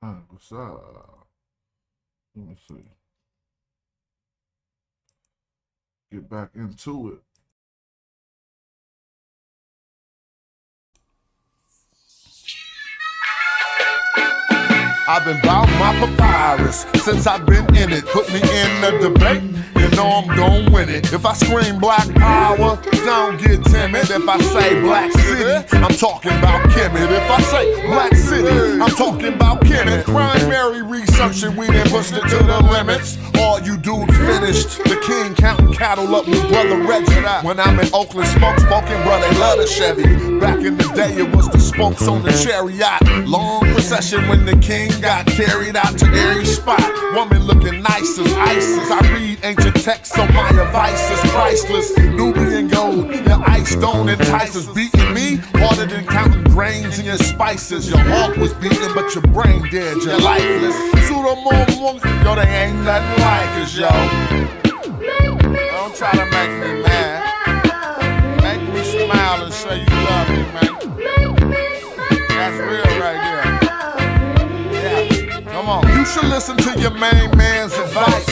What's up? Let me see. Get back into it. I've been bout my papyrus since I've been in it. Put me in the debate, you know I'm gon' win it. If I scream black power, don't get timid. If I say black city, I'm talking about Kemet. If I say black city, I'm talking about Kemet. Primary research and we done pushed it to the limits. All you dudes finished. The king counting cattle up with brother Reggie. When I'm in Oakland, smoking, bro, they love the Chevy. Back in the day, it was the spokes on the chariot. Long procession when the king got carried out to every spot. Woman looking nice as ISIS. I read ancient texts, so my advice is priceless. Nubian gold, your ice don't entice us. Beating me harder than counting grains in your spices. Your heart was beating, but your brain dead. You're lifeless. Yo, they ain't nothing like us, yo. Don't try to make me mad. Make me smile and say you love me, man. That's real right there. Come on. You should listen to your main man's advice.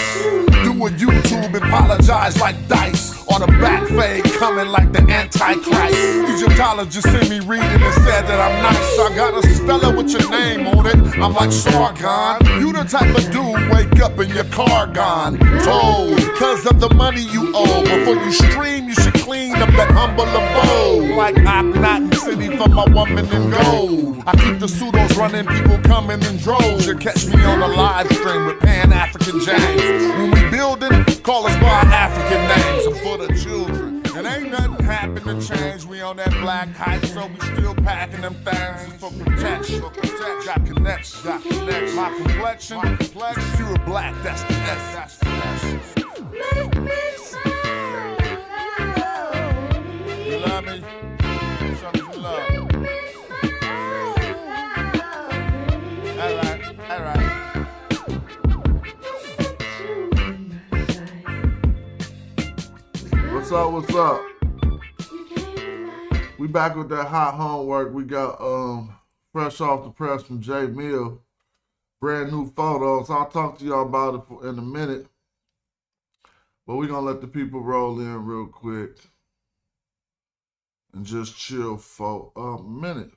Do a YouTube, apologize like Dice. Or the back fade coming like the Antichrist. Egyptologists see me reading and said that I'm nice. I got a speller with your name on it. I'm like Sargon. You the type of dude wake up and your car gone. Told, cause of the money you owe. Before you stream, you should clean up that humble abode. Like Akhenaten City for my woman in gold. I keep the pseudos running, people coming in droves. You catch me on a live stream with Pan-African James. When we building, call us by our African names. I'm for the children. And ain't nothing happen to change. We on that black hype, so we still packing them things for protection. Got connection. My complexion, pure black, that's the S. Make me smile. You love me? Show me some love. All right. What's up? We back with that hot homework. We got fresh off the press from J Mill. Brand new photos. I'll talk to y'all about it in a minute. But we're gonna let the people roll in real quick and just chill for a minute.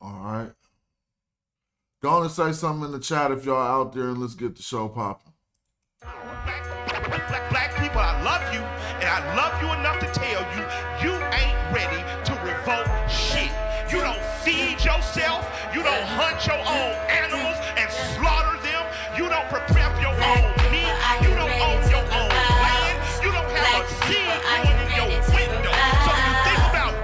Alright. Go on and say something in the chat if y'all out there, and let's get the show popping. Black people, I love you, and I love you enough to tell you, you ain't ready to revolt shit. You don't feed yourself, you don't hunt your own animals and slaughter them, you don't prepare your own meat, you don't own your own land, you don't have a seed growing in your window. So when you think about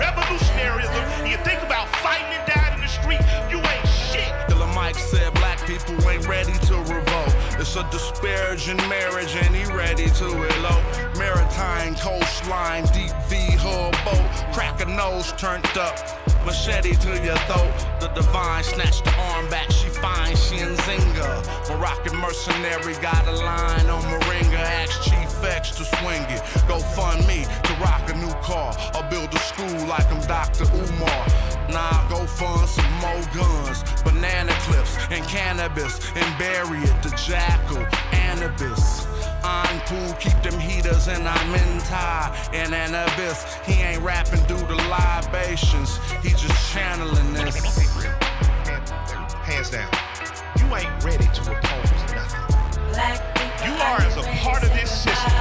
revolutionaryism, and you think about fighting and dying in the street, you ain't shit. Killer Mike said black people ain't ready to revolt. It's a disparaging marriage and he ready to elope. Maritime coastline, deep V hull boat. Crack a nose turned up, machete to your throat. The divine snatched the arm back, she fine, she in Zinga. Moroccan mercenary got a line on Moringa. Ask Chief X to swing it. Go fund me to rock a new car or build a school like I'm Dr. Umar. Nah, go fund some more guns, banana clips and cannabis, and bury it, the jackal, Anubis. I'm cool, keep them heaters, and I'm in tie in an abyss. He ain't rapping due to libations, he just channeling this. Hands down, you ain't ready to oppose nothing. You are as a part of this system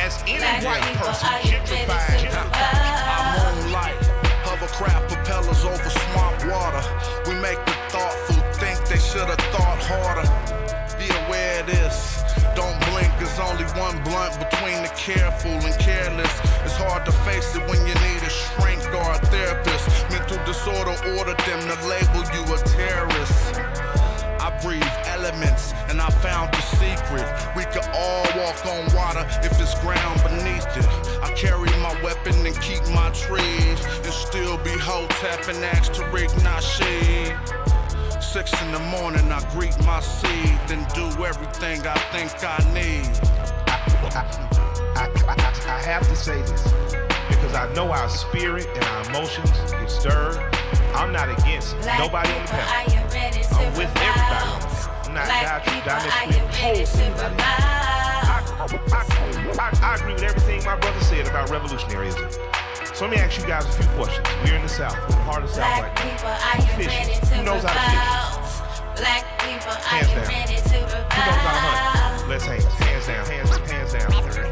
as any white person gentrified. I'm on life. Hovercraft propellers over swamp water. We make the thoughtful think they should have thought harder. Be aware of this. Don't blink, there's only one blunt between the careful and careless. It's hard to face it when you need a shrink or a therapist. Mental disorder ordered them to label you a terrorist. I breathe elements and I found the secret. We could all walk on water if it's ground beneath it. I carry my weapon and keep my trees, and still be Hotep and ask Tariq Nasheed. 6 in the morning I greet my seed, then do everything I think I need. I have to say this, because because I know our spirit and our emotions get stirred. I'm not against nobody on the panel. I'm with everybody on the panel. I'm not diametrically opposed to anybody. I agree with everything my brother said about revolutionaryism. So let me ask you guys a few questions. We're in the South, we're in the heart of the South right now. Fishing. Who knows how to fish? Hands down. Who knows how to hunt? Let's hands. Hands down. Hands down. Hands down. Hands down.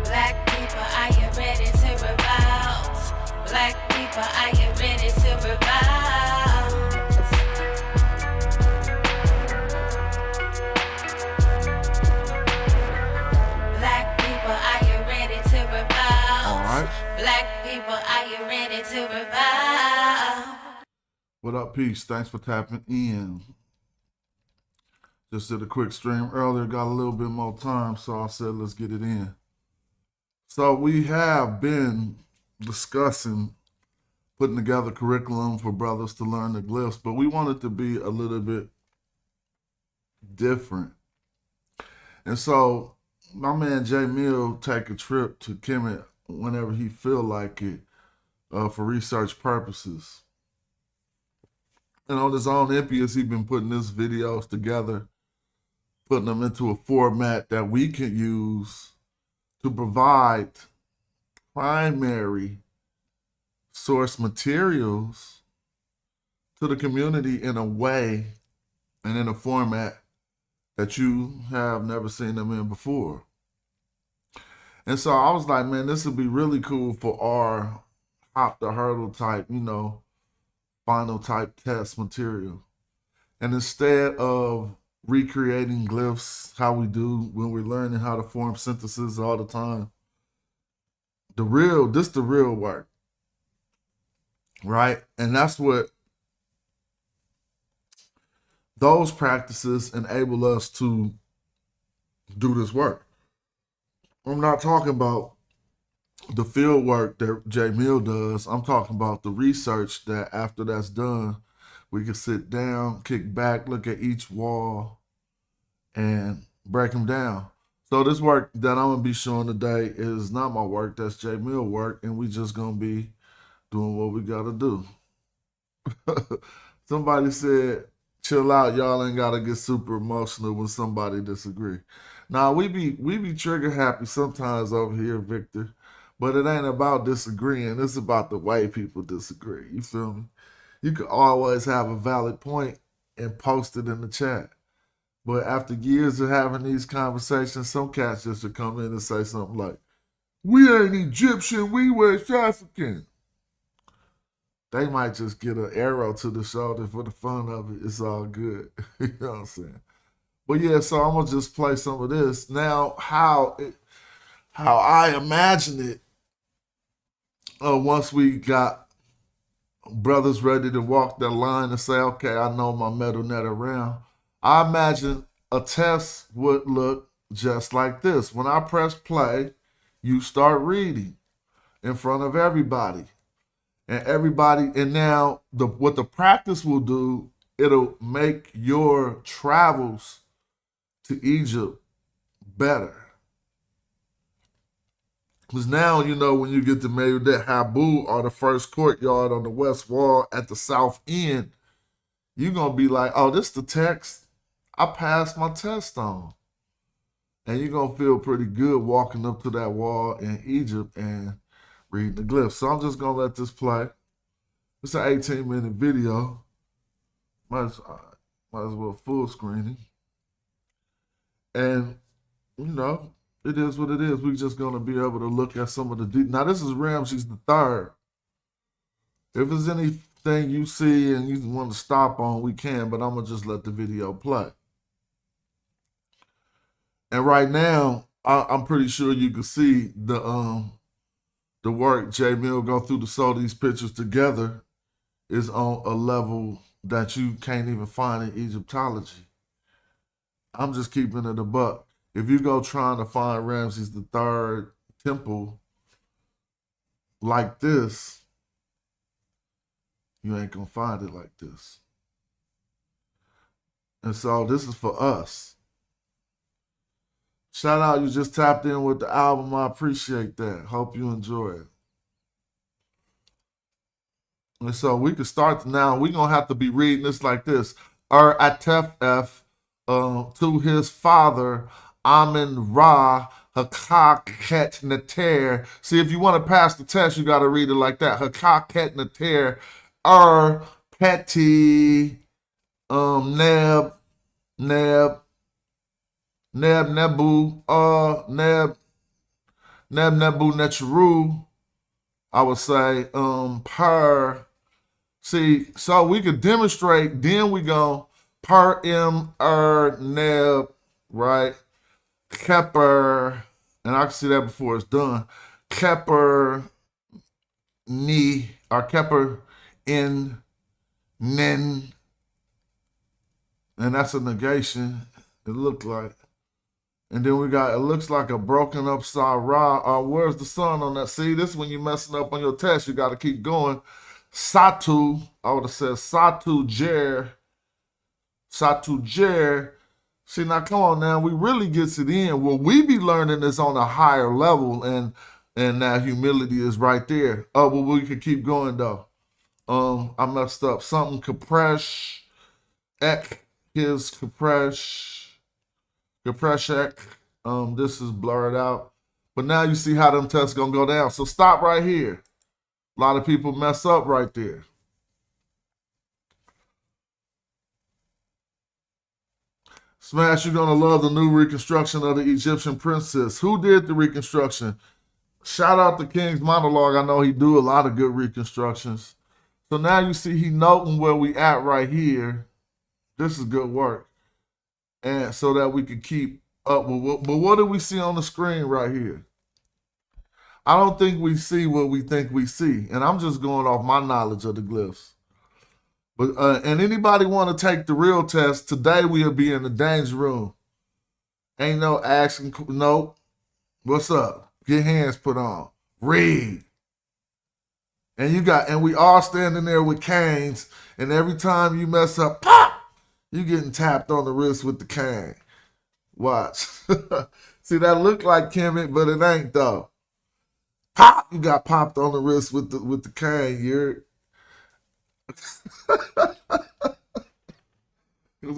Black people, are you ready to revolt? Black people, are you ready to revolt? Black people, are you ready to revolt? All right. Black people, are you ready to revolt? What up, peace? Thanks for tapping in. Just did a quick stream earlier, got a little bit more time, so I said let's get it in. So we have been discussing putting together curriculum for brothers to learn the glyphs, but we want it to be a little bit different. And so my man Jay Mill take a trip to Kemet whenever he feel like it for research purposes. And on his own impious, he's been putting these videos together, putting them into a format that we can use to provide primary source materials to the community in a way and in a format that you have never seen them in before. And so I was like, man, this would be really cool for our hop the hurdle type, final type test material. And instead of recreating glyphs, how we do when we're learning how to form synthesis all the time, the real work, right? And that's what those practices enable us to do this work. I'm not talking about the field work that Jay Mill does. I'm talking about the research that after that's done, we can sit down, kick back, look at each wall, and break them down. So this work that I'm going to be showing today is not my work, that's Jay Mill work, and we just going to be doing what we got to do. Somebody said, chill out, y'all ain't got to get super emotional when somebody disagree. Now, we be trigger happy sometimes over here, Victor, but it ain't about disagreeing. It's about the way people disagree. You feel me? You can always have a valid point and post it in the chat. But after years of having these conversations, some cats just to come in and say something like, we ain't Egyptian, we West African. They might just get an arrow to the shoulder for the fun of it. It's all good. You know what I'm saying? But yeah, so I'm going to just play some of this. Now, how I imagine it, once we got brothers ready to walk that line and say, okay, I know my metal net around, I imagine a test would look just like this. When I press play, you start reading in front of everybody. And now what the practice will do, it'll make your travels to Egypt better. Because now, when you get to Mayudet Habu or the first courtyard on the west wall at the south end, you're going to be like, oh, this the text I passed my test on. And you're going to feel pretty good walking up to that wall in Egypt and reading the glyphs. So I'm just going to let this play. It's an 18-minute video. Might as well full screening. And, it is what it is. We're just going to be able to look at some of the details. Now, this is Rameses III. If there's anything you see and you want to stop on, we can, but I'm going to just let the video play. And right now, I'm pretty sure you can see the work Jay Mill go through to sew these pictures together is on a level that you can't even find in Egyptology. I'm just keeping it a buck. If you go trying to find Rameses III temple like this, you ain't gonna find it like this. And so this is for us. Shout out, you just tapped in with the album. I appreciate that. Hope you enjoy it. And so we can start now. We're going to have to be reading this like this. Atef to his father, Amin Ra, Hakaket Neter. See, if you want to pass the test, you got to read it like that. Hakaket Neter, Peti, Neb, Nebu, Nebu Netru. I would say, per. See, so we could demonstrate, then we go per neb, right? Kepper, and I can see that before it's done. Kepper ni, or Kepper in nen, and that's a negation, it looked like. And then we got, it looks like a broken up Sarah. Where's the sun on that? See, this is when you're messing up on your test. You got to keep going. Satu, I would have said Satu Jer. Satu Jer. See, now come on now. We really gets it in. What we be learning is on a higher level, and that humility is right there. Oh, well, we could keep going, though. I messed up. Something Kapresh. Ek. His Kapresh. Kapreshek. This is blurred out. But now you see how them tests gonna go down. So stop right here. A lot of people mess up right there. Smash, you're gonna love the new reconstruction of the Egyptian princess. Who did the reconstruction? Shout out to King's Monologue. I know he do a lot of good reconstructions. So now you see he noting where we at right here. This is good work. And so that we can keep up with what, but what do we see on the screen right here? I don't think we see what we think we see. And I'm just going off my knowledge of the glyphs. But and anybody want to take the real test, today we'll be in the danger room. Ain't no asking, nope. What's up? Get hands put on. Read. And we all standing there with canes, and every time you mess up, pop! You getting tapped on the wrist with the cane. Watch. See, that look like Kemet, but it ain't though. Pop! You got popped on the wrist with the cane. You're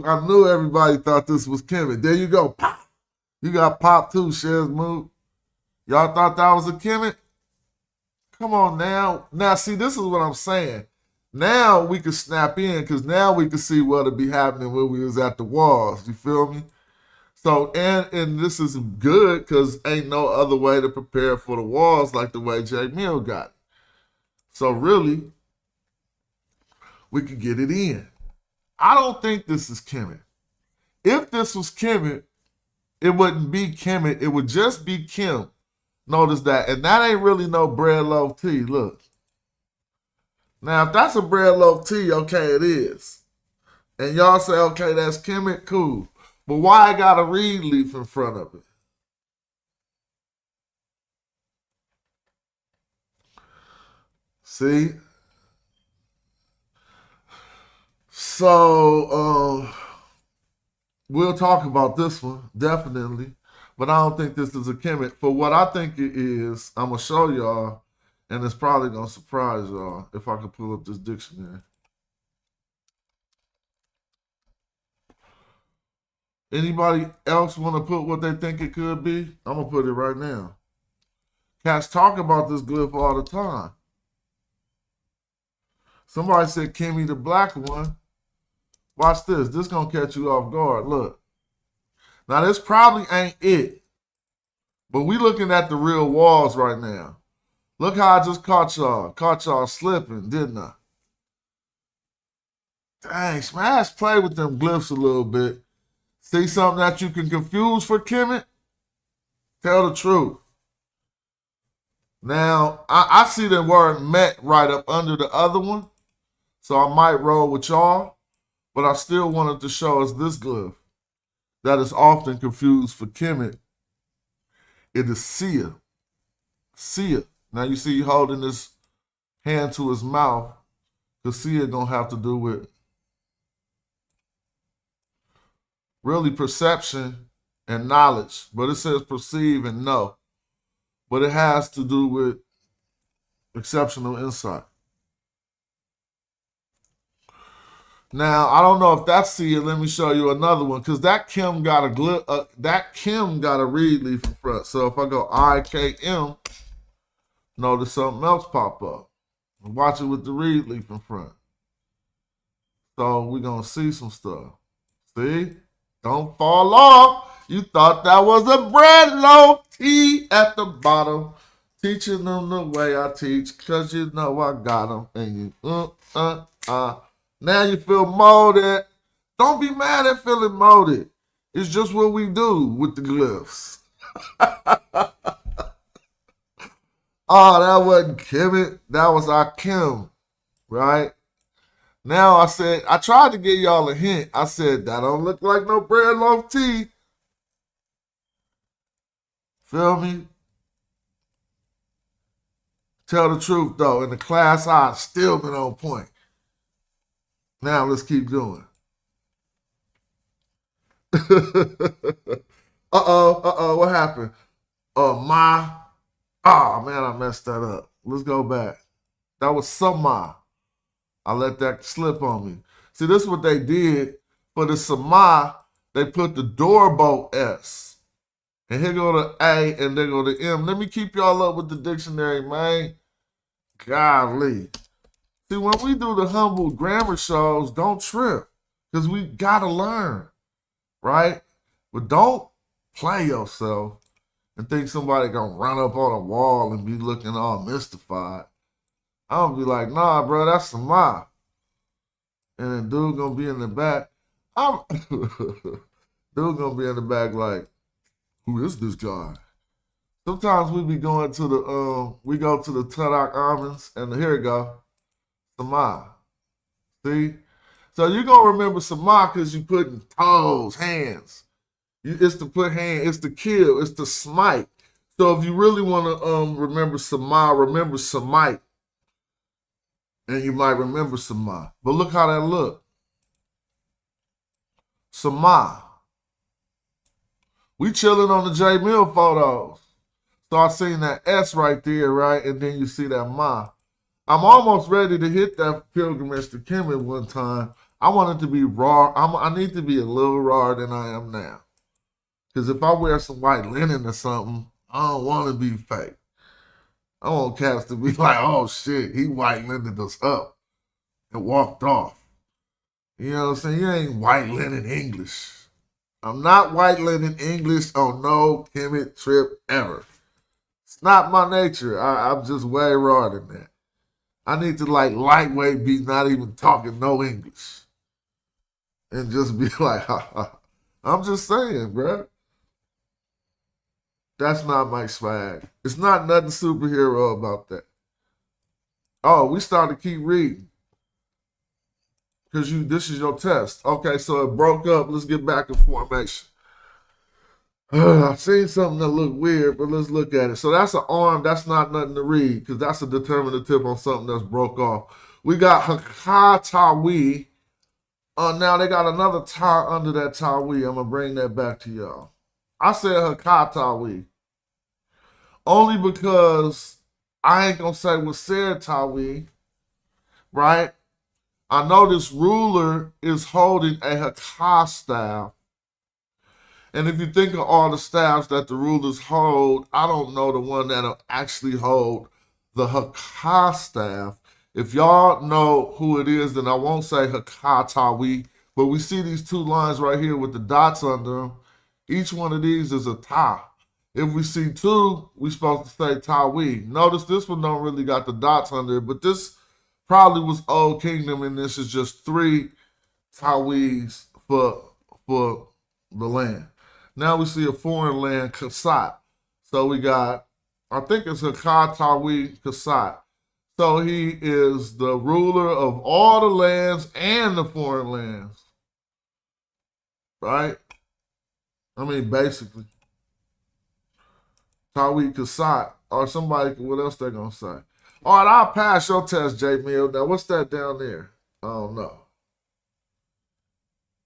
I knew everybody thought this was Kemet. There you go. Pop! You got popped too, Shares Move. Y'all thought that was a Kemet? Come on now. Now, see, this is what I'm saying. Now we can snap in, because now we can see what'll be happening when we was at the walls. You feel me? So, and this is good, because ain't no other way to prepare for the walls like the way Jay Mill got it. So really, we can get it in. I don't think this is Kemet. If this was Kemet, it wouldn't be Kemet. It would just be Kim. Notice that. And that ain't really no bread loaf tea. Look. Now, if that's a bread loaf tea, okay, it is. And y'all say, okay, that's Kemet, cool. But why I got a reed leaf in front of it? See? So, we'll talk about this one, definitely. But I don't think this is a Kemet. For what I think it is, I'm going to show y'all. And it's probably going to surprise y'all if I can pull up this dictionary. Anybody else want to put what they think it could be? I'm going to put it right now. Cats talk about this glyph all the time. Somebody said Kimmy the black one. Watch this. This going to catch you off guard. Look. Now, this probably ain't it. But we looking at the real walls right now. Look how I just caught y'all slipping, didn't I? Dang, Smash play with them glyphs a little bit. See something that you can confuse for Kemet? Tell the truth. Now, I see the word met right up under the other one, so I might roll with y'all, but I still wanted to show us this glyph that is often confused for Kemet. It is Sia. Sia. Now you see holding this hand to his mouth, because Sia gonna have to do with really perception and knowledge, but it says perceive and know. But it has to do with exceptional insight. Now, I don't know if that's C, let me show you another one, because that Kim got a reed leaf in front. So if I go IKM, notice something else pop up. Watch it with the reed leaf in front. So we're going to see some stuff. See? Don't fall off. You thought that was a bread loaf. T at the bottom. Teaching them the way I teach, because you know I got them. And you, Now you feel molded. Don't be mad at feeling molded. It's just what we do with the glyphs. Oh, that wasn't Kim. That was our Kim, right? Now I tried to give y'all a hint. I said, that don't look like no bread loaf tea. Feel me? Tell the truth, though. In the class, I still been on point. Now let's keep going. What happened? Oh man, I messed that up. Let's go back. That was Sama. I let that slip on me. See, this is what they did for the Sama. They put the doorbolt S. And here go the A and there go the M. Let me keep y'all up with the dictionary, man. Golly. See, when we do the humble grammar shows, don't trip, because we got to learn, right? But don't play yourself and think somebody going to run up on a wall and be looking all mystified. I'm going to be like, nah, bro, that's Sama. And then dude going to be in the back. Dude going to be in the back like, who is this guy? Sometimes we be going to the, we go to the Tadak Almonds, and here we go. Sama. See? So you're going to remember Sama because you putting toes, hands. It's to put hand, it's to kill, it's to smite. So if you really want to remember Sama, remember Semite. And you might remember Sama. But look how that look. Sama. We chilling on the J Mill photos. So I seen that S right there, right? And then you see that Ma. I'm almost ready to hit that pilgrimage to Kemet one time. I want it to be raw. I need to be a little rawer than I am now. Because if I wear some white linen or something, I don't want to be fake. I want cats to be like, oh shit, he white linened us up and walked off. You know what I'm saying? You ain't white linen English. I'm not white linen English on no Kemet trip ever. It's not my nature. I'm just way rawer than that. I need to like lightweight be not even talking no English. And just be like, ha ha. I'm just saying, bro. That's not my swag. It's not nothing superhero about that. Oh, we started to keep reading. Because this is your test. Okay, so it broke up. Let's get back in formation. I've seen something that looked weird, but let's look at it. So that's an arm. That's not nothing to read because that's a determinative on something that's broke off. We got Hakatawi. Now they got another tar under that Tawi. I'm going to bring that back to y'all. I said Hakatawi. Only because I ain't going to say what said Tawi, right? I know this ruler is holding a Hakah staff. And if you think of all the staffs that the rulers hold, I don't know the one that'll actually hold the Hakah staff. If y'all know who it is, then I won't say Hakatawi, but we see these two lines right here with the dots under them. Each one of these is a ta. If we see two, we're supposed to say Tawi. Notice this one don't really got the dots under it, but this probably was Old Kingdom, and this is just 3 Tawis for the land. Now we see a foreign land, Kasat. So we got, I think it's Hakatawi Kasat. So he is the ruler of all the lands and the foreign lands. Right? I mean, basically. Tawi Kasat, or somebody, what else they gonna say? All right, I'll pass your test, J Mill. Now, what's that down there? I don't know.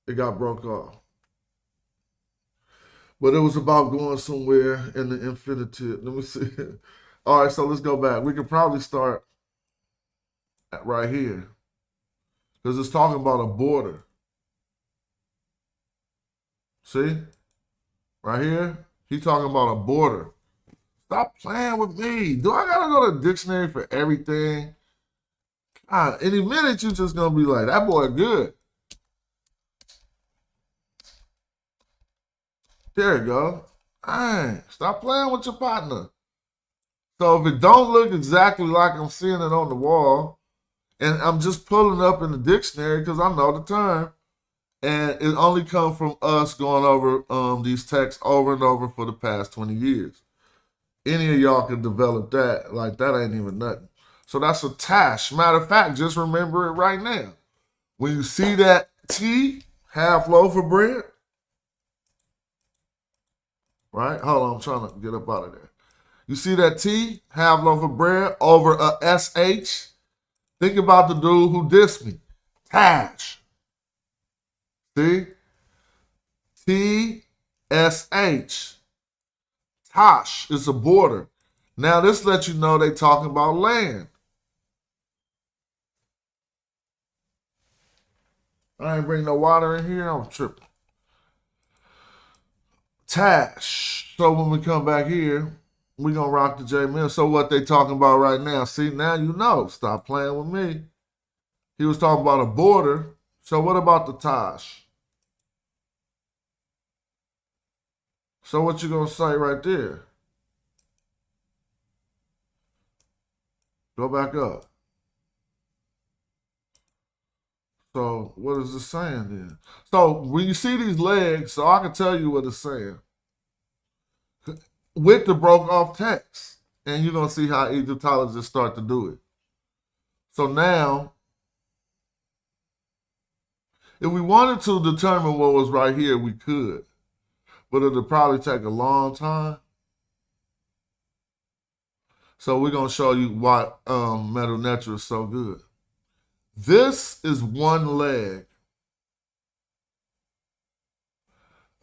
It got broke off. But it was about going somewhere in the infinitive. Let me see. All right, so let's go back. We could probably start right here because it's talking about a border. See? Right here, he's talking about a border. Stop playing with me. Do I gotta go to the dictionary for everything? Any minute you just gonna be like, that boy good. There you go. Stop playing with your partner. So if it don't look exactly like I'm seeing it on the wall, and I'm just pulling up in the dictionary because I know the term, and it only comes from us going over these texts over and over for the past 20 years. Any of y'all can develop that. Like, that ain't even nothing. So that's a tash. Matter of fact, just remember it right now. When you see that T, half loaf of bread, right? Hold on, I'm trying to get up out of there. You see that T, half loaf of bread, over a SH? Think about the dude who dissed me. Tash. See? T-S-H. Tosh is a border. Now this lets you know they talking about land. I ain't bring no water in here. I'm tripping. Tash. So when we come back here, we gonna rock the J Mill. So what they talking about right now? See, now you know. Stop playing with me. He was talking about a border. So what about the Tosh? So what you gonna say right there? Go back up. So what is it saying then? So when you see these legs, so I can tell you what it's saying. With the broke off text. And you're going to see how Egyptologists start to do it. So now, if we wanted to determine what was right here, we could. But it'll probably take a long time. So we're going to show you why Metal Netra is so good. This is one leg.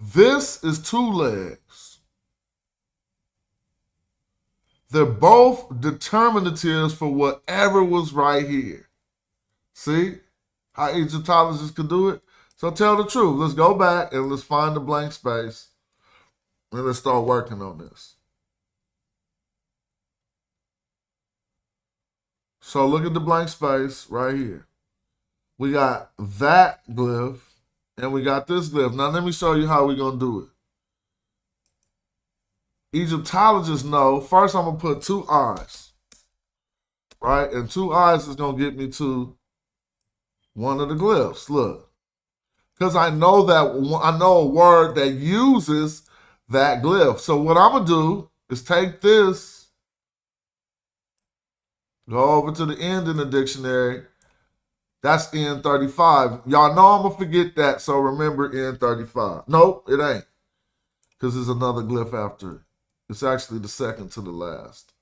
This is two legs. They're both determinatives for whatever was right here. See how Egyptologists could do it? So tell the truth. Let's go back and let's find the blank space and let's start working on this. So look at the blank space right here. We got that glyph and we got this glyph. Now let me show you how we're going to do it. Egyptologists know, first I'm going to put two eyes, right? And two eyes is going to get me to one of the glyphs. Look. Because I know a word that uses that glyph. So what I'm going to do is take this, go over to the end in the dictionary. That's N35. Y'all know I'm going to forget that, so remember N35. Nope, it ain't. Because there's another glyph after it. It's actually the second to the last.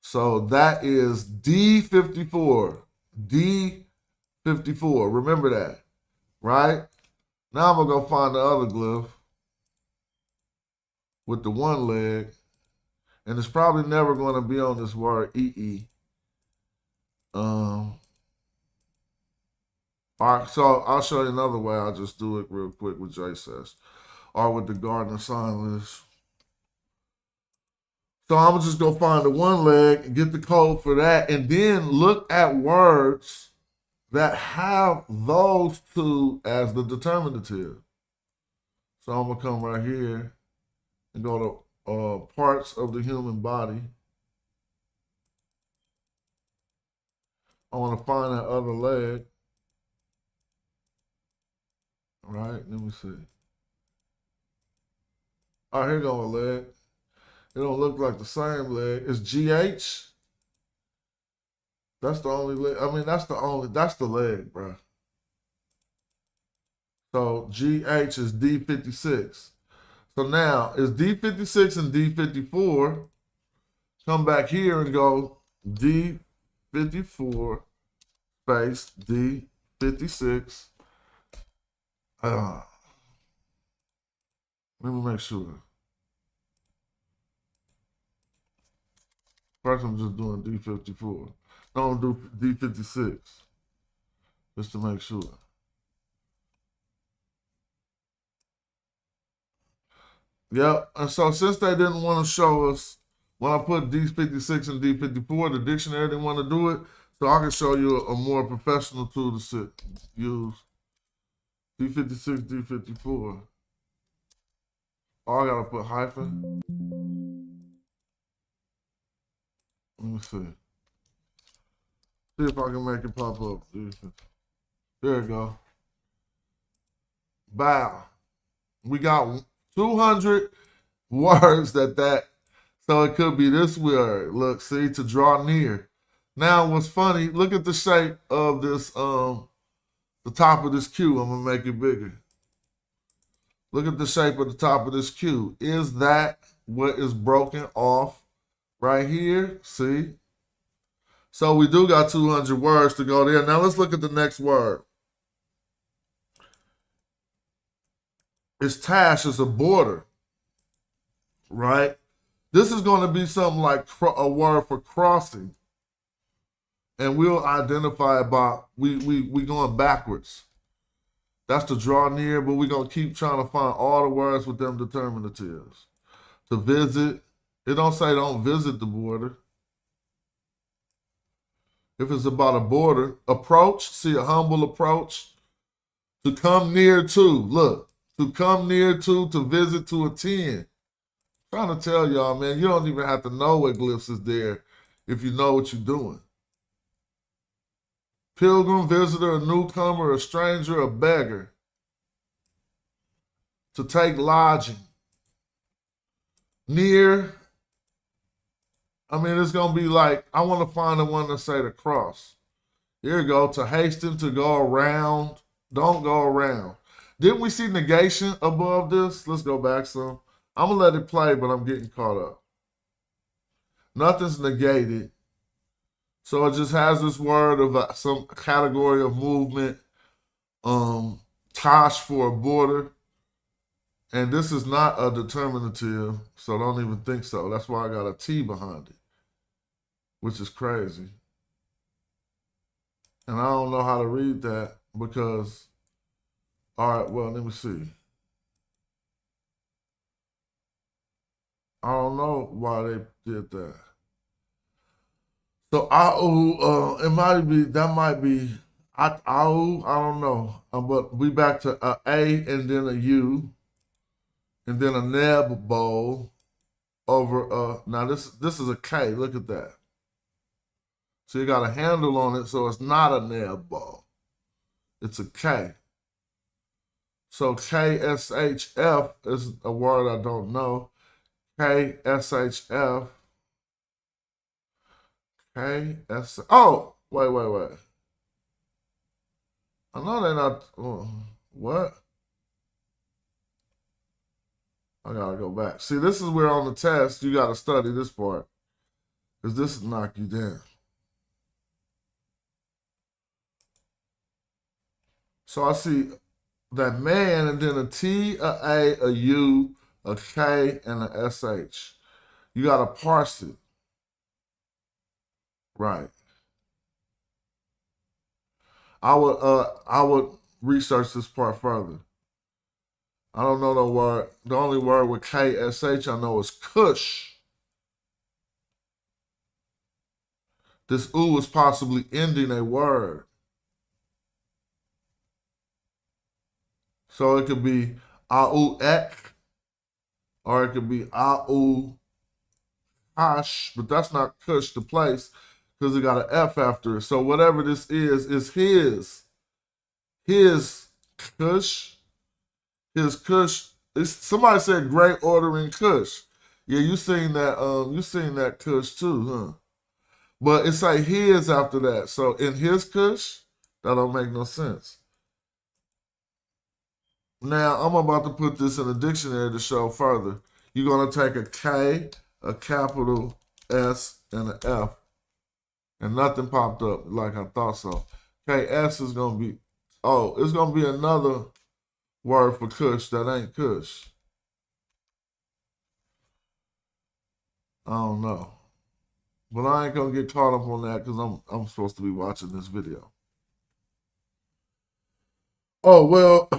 So that is D54. D54. Remember that. Right? Now I'm going to go find the other glyph with the one leg. And it's probably never going to be on this word EE. All right, so I'll show you another way. I'll just do it real quick with Jay says. Or with the Gardner sign list. So I'm going to just go find the one leg and get the code for that. And then look at words that have those two as the determinative. So I'm going to come right here and go to parts of the human body. I want to find that other leg. All right, let me see. All right, here go a leg. It don't look like the same leg. It's GH. That's the only leg. I mean, that's the leg, bro. So GH is D56. So now it's D56 and D54. Come back here and go D54 space D56. Let me make sure. First, I'm just doing D54. No, I'm doing D56. Just to make sure. Yep. And so since they didn't want to show us, when I put D56 and D54, the dictionary didn't want to do it, so I can show you a more professional tool to use. D56, D54. Oh, I gotta put hyphen. Let me see. See if I can make it pop up. There we go. Bow. We got 200 words so it could be this word. Look, see, to draw near. Now, what's funny, look at the shape of this, the top of this Q. I'm gonna make it bigger. Look at the shape of the top of this Q. Is that what is broken off right here? See? So we do got 200 words to go there. Now let's look at the next word. It's tash, it's a border, right? This is going to be something like a word for crossing. And we'll identify it by, we going backwards. That's to draw near, but we're going to keep trying to find all the words with them determinatives. To visit, it don't say don't visit the border. If it's about a border, approach, see a humble approach. To come near to, look, to come near to visit, to attend. I'm trying to tell y'all, man, you don't even have to know what glyphs is there if you know what you're doing. Pilgrim, visitor, a newcomer, a stranger, a beggar. To take lodging. Near, I mean, it's going to be like, I want to find the one that say to cross. Here you go, to hasten, to go around. Don't go around. Didn't we see negation above this? Let's go back some. I'm going to let it play, but I'm getting caught up. Nothing's negated. So it just has this word of some category of movement. Tosh for a border. And this is not a determinative, so don't even think so. That's why I got a T behind it, which is crazy. And I don't know how to read that because, all right, well, let me see. I don't know why they did that. So, it might be, that might be, I don't know. But we back to a and then a U, and then a neb bowl over, now this is a K, look at that. So you got a handle on it, so it's not a neb bowl. It's a K. So KSHF is a word I don't know. KSHF. Oh, wait. I know they're not, what? I gotta go back. See, this is where on the test, you gotta study this part. Because this will knock you down. So I see that man, and then a T, a A, a U, a K, and a SH. You gotta parse it. Right. I would research this part further. I don't know the word. The only word with KSH I know is Kush. This U is possibly ending a word. So it could be Au-ek, or it could be Au-hash, but that's not Kush, the place, because it got an F after it. So whatever this is his. His Kush. His Kush. Somebody said great ordering Kush. Yeah, you seen that Kush too, huh? But it's like his after that. So in his Kush, that don't make no sense. Now I'm about to put this in a dictionary to show further. You're gonna take a K, a capital S, and an F. And nothing popped up like I thought so. KS is gonna be, it's gonna be another word for Kush that ain't Kush. I don't know. But I ain't gonna get caught up on that because I'm supposed to be watching this video. Oh well,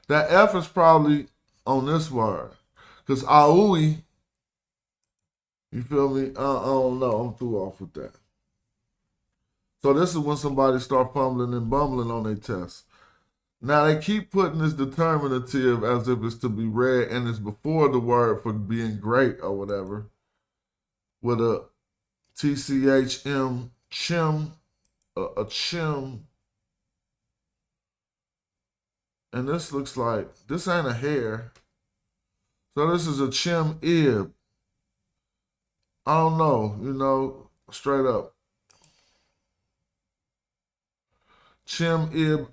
that F is probably on this word. Because Aui, you feel me? I don't know. I'm through off with that. So this is when somebody start fumbling and bumbling on their test. Now they keep putting this determinative as if it's to be read and it's before the word for being great or whatever. With a TCHM, chim, a chim. And this looks like, this ain't a hair. So this is a chim ib. I don't know, straight up. Chim ib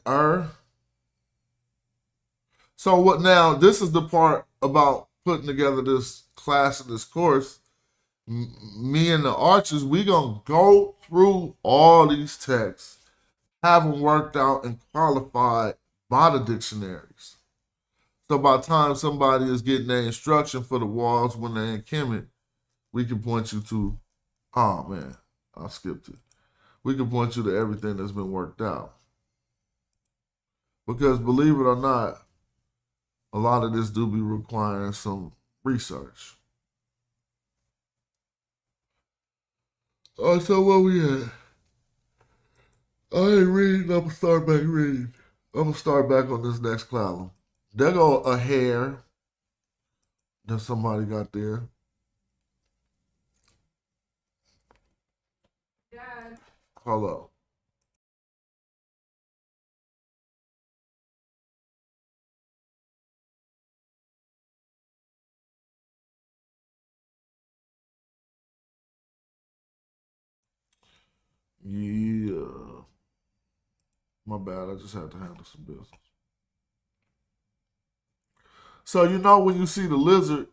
So what now, this is the part about putting together this class and this course. Me and the archers, we gonna go through all these texts, have them worked out and qualified by the dictionaries. So by the time somebody is getting their instruction for the walls when they're in Kemet, we can point you to, oh man, I skipped it. We can point you to everything that's been worked out. Because believe it or not, a lot of this do be requiring some research. So where we at? I ain't reading, I'm gonna start back reading. I'm gonna start back on this next column. There go a hair that somebody got there. Dad. Hold up. Yeah. My bad, I just had to handle some business. So you know when you see the lizard,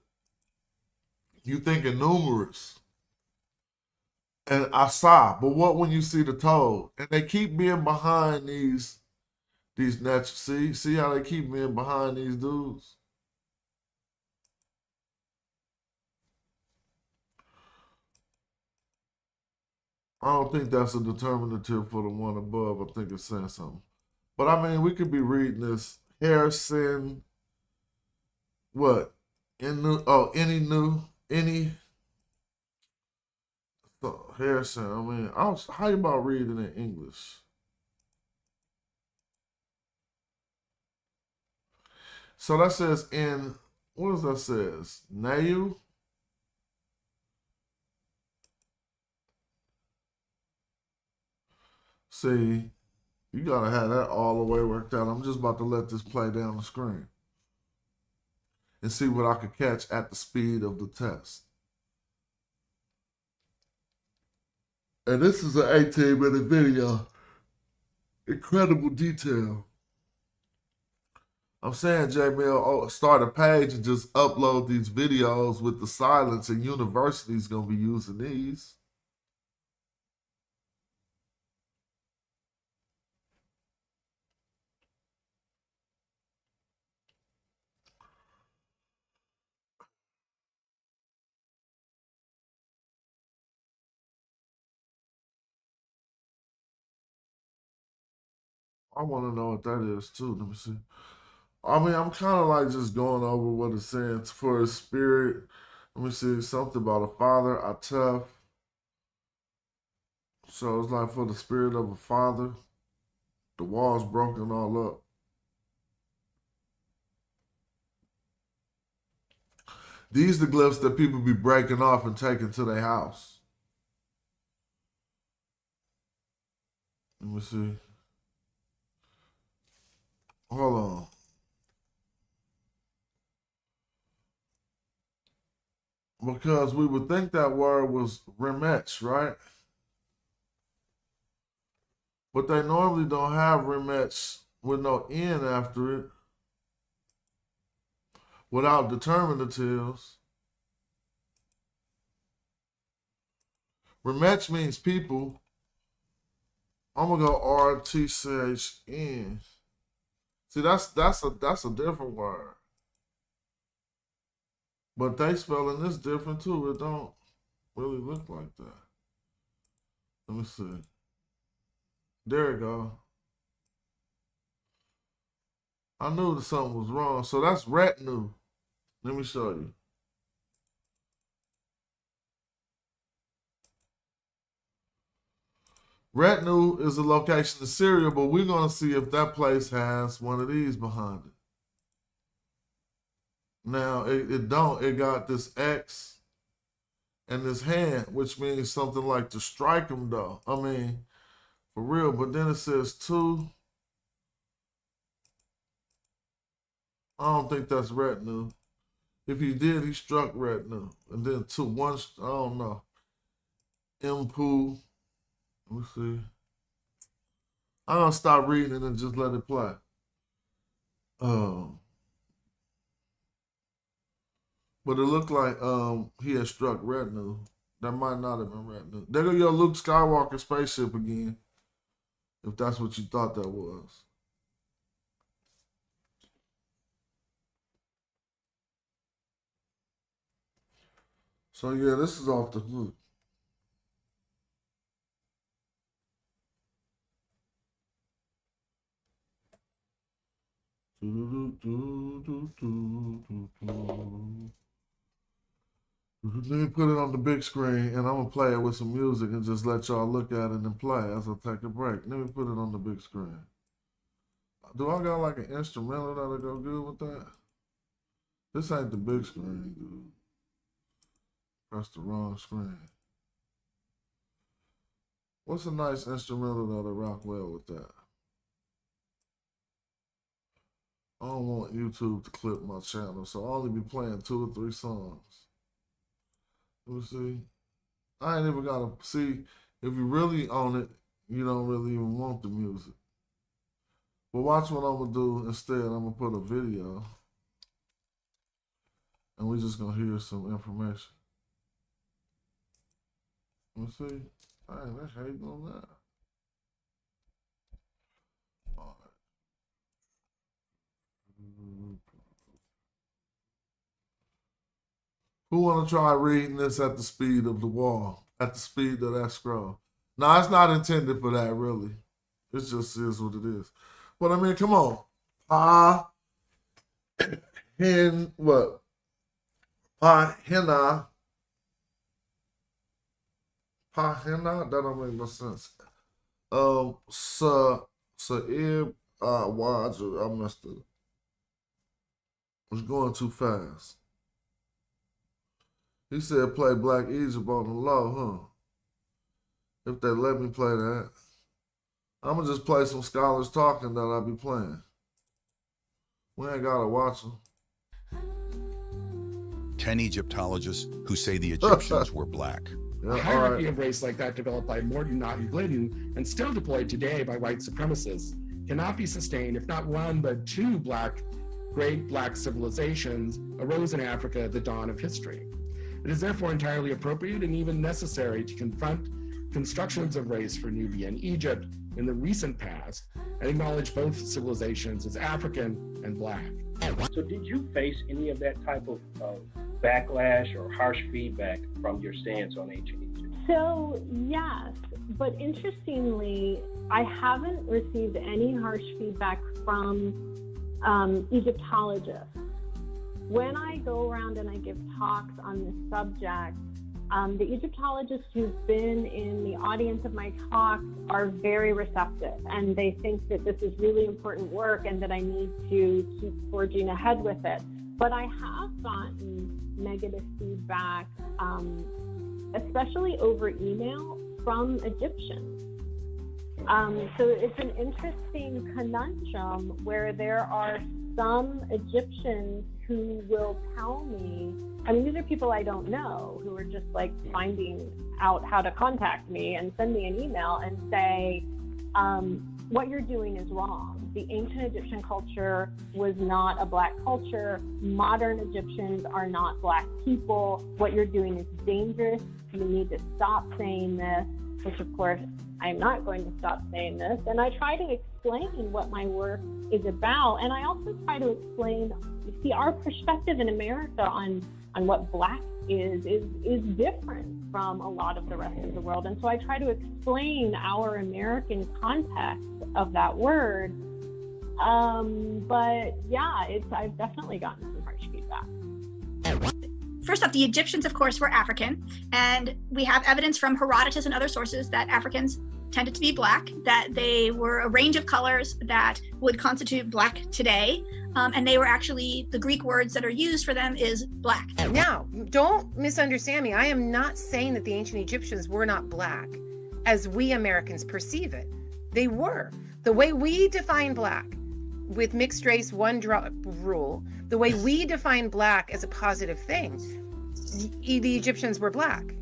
you thinking numerous. And asa, but what when you see the toad? And they keep being behind these natural. See how they keep being behind these dudes? I don't think that's a determinative for the one above. I think it's saying something. But I mean, we could be reading this. Harrison, what? Any. So, Harrison, I mean, how you about reading in English? So that says what does that says? Nayu? See, you gotta have that all the way worked out. I'm just about to let this play down the screen and see what I could catch at the speed of the test. And this is an 18-minute video. Incredible detail. I'm saying, J-Mill, start a page and just upload these videos with the silence, and university's gonna be using these. I want to know what that is too. Let me see. I mean, I'm kind of like just going over what it's saying for his spirit. Let me see something about a father, a tough. So it's like for the spirit of a father, the walls broken all up. These the glyphs that people be breaking off and taking to their house. Let me see. Hold on. Because we would think that word was remetch, right? But they normally don't have remetch with no N after it. Without determinatives. Remetch means people. I'm gonna go RTCHN. See, that's a different word. But they spelling this different too. It don't really look like that. Let me see. There we go. I knew that something was wrong. So that's retinue. Let me show you. Retinue is a location of Syria, but we're going to see if that place has one of these behind it. Now, it don't. It got this X and this hand, which means something like to strike him, though. I mean, for real. But then it says 2. I don't think that's retinue. If he did, he struck retinue. And then 2, 1, I don't know. Impu. Let me see. I'm going to stop reading it and just let it play. But it looked like he had struck retinue. That might not have been retinue. There go your Luke Skywalker spaceship again. If that's what you thought that was. So yeah, this is off the hook. Let me put it on the big screen and I'm going to play it with some music and just let y'all look at it and play as I take a break. Let me put it on the big screen. Do I got like an instrumental that'll go good with that? This ain't the big screen, dude. Press the wrong screen. What's a nice instrumental that'll rock well with that? I don't want YouTube to clip my channel, so I'll only be playing 2 or 3 songs. Let me see. I ain't even gotta see. If you really own it, you don't really even want the music. But watch what I'm gonna do instead. I'm gonna put a video, and we're just gonna hear some information. Let me see. Dang, that's hating on that. All right. Who want to try reading this at the speed of the wall, at the speed of that scroll? No, it's not intended for that, really. It just is what it is. But I mean, come on. Pahina. That don't make no sense. Sa'ib, Wajah, I messed it up. I was going too fast. He said play Black Egypt on the low, huh? If they let me play that. I'm going to just play some scholars talking that I'll be playing. We ain't got to watch them. 10 Egyptologists who say the Egyptians were black. Yeah, A hierarchy of race like that developed by Morton Glidden and still deployed today by white supremacists cannot be sustained if not 1 but 2 great black civilizations arose in Africa at the dawn of history. It is therefore entirely appropriate and even necessary to confront constructions of race for Nubia and Egypt in the recent past and acknowledge both civilizations as African and black. So did you face any of that type of backlash or harsh feedback from your stance on ancient Egypt? So yes, but interestingly, I haven't received any harsh feedback from Egyptologists. When I go around and I give talks on this subject, the Egyptologists who've been in the audience of my talks are very receptive, and they think that this is really important work and that I need to keep forging ahead with it. But I have gotten negative feedback, especially over email from Egyptians. So it's an interesting conundrum where there are some Egyptians who will tell me, I mean, these are people I don't know who are just like finding out how to contact me and send me an email and say, what you're doing is wrong. The ancient Egyptian culture was not a black culture. Modern Egyptians are not black people. What you're doing is dangerous. You need to stop saying this, which of course, I'm not going to stop saying this. And I try to explain what my work is about. And I also try to explain, you see, our perspective in America on what Black is different from a lot of the rest of the world. And so I try to explain our American context of that word. But yeah, I've definitely gotten some harsh feedback. First off, the Egyptians, of course, were African, and we have evidence from Herodotus and other sources that Africans tended to be Black, that they were a range of colors that would constitute Black today, and they were actually, the Greek words that are used for them is Black. Now, don't misunderstand me. I am not saying that the ancient Egyptians were not Black, as we Americans perceive it. They were. The way we define Black, with mixed race one drop rule, the way we define Black as a positive thing, the Egyptians were Black.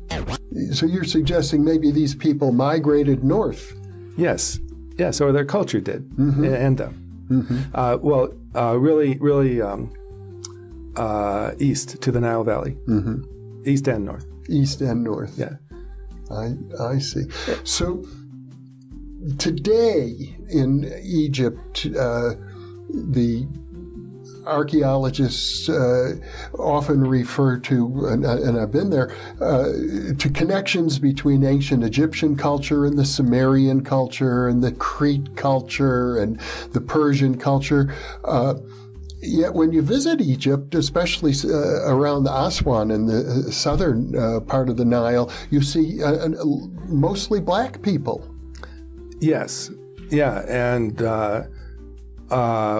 So you're suggesting maybe these people migrated north? Yes, or their culture did, and them. Really east to the Nile Valley, east and north. East and north. Yeah, I see. So today in Egypt, the archaeologists often refer to, and I've been there, to connections between ancient Egyptian culture and the Sumerian culture and the Crete culture and the Persian culture. Yet when you visit Egypt, especially around the Aswan in the southern part of the Nile, you see mostly Black people. Yes, yeah, and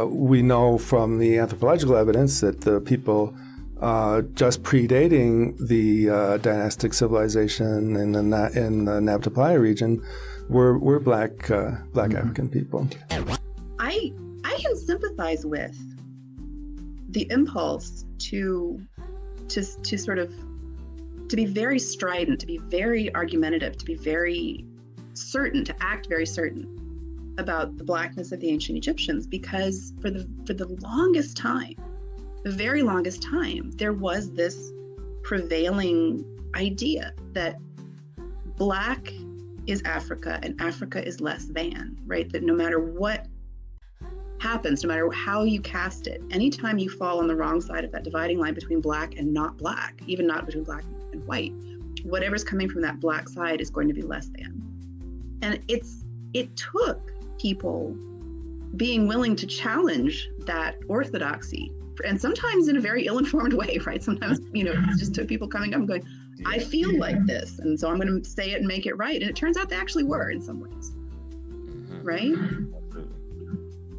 we know from the anthropological evidence that the people just predating the dynastic civilization in the Nabta Playa region were Black African people. I can sympathize with the impulse to sort of to be very strident, to be very argumentative, to be very certain, to act very certain about the Blackness of the ancient Egyptians, because for the longest time, the very longest time, there was this prevailing idea that Black is Africa and Africa is less than, right? That no matter what happens, no matter how you cast it, anytime you fall on the wrong side of that dividing line between Black and not Black, even not between Black and white, whatever's coming from that Black side is going to be less than. And it took people being willing to challenge that orthodoxy, and sometimes in a very ill-informed way, right? Sometimes, it just took people coming up and going, I feel like this, and so I'm going to say it and make it right. And it turns out they actually were in some ways, right?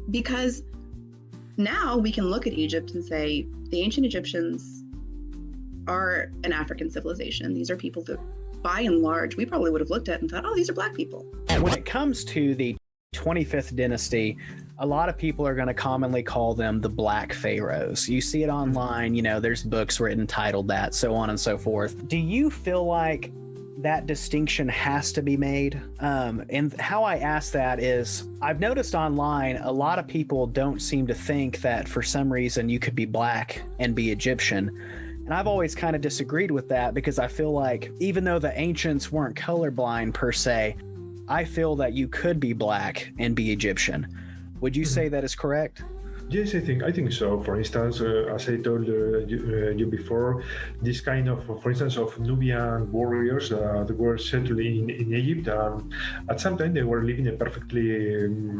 Because now we can look at Egypt and say, the ancient Egyptians are an African civilization. These are people that, by and large, we probably would have looked at and thought, oh, these are Black people. When it comes to the 25th dynasty, a lot of people are going to commonly call them the Black Pharaohs. You see it online, there's books written titled that, so on and so forth. Do you feel like that distinction has to be made? And how I ask that is, I've noticed online, a lot of people don't seem to think that for some reason you could be Black and be Egyptian. And I've always kind of disagreed with that, because I feel like even though the ancients weren't colorblind per se, I feel that you could be Black and be Egyptian. Would you say that is correct? Yes, I think so. For instance, as I told you before, this kind of, for instance, of Nubian warriors that were settled in Egypt. At some time, they were living a perfectly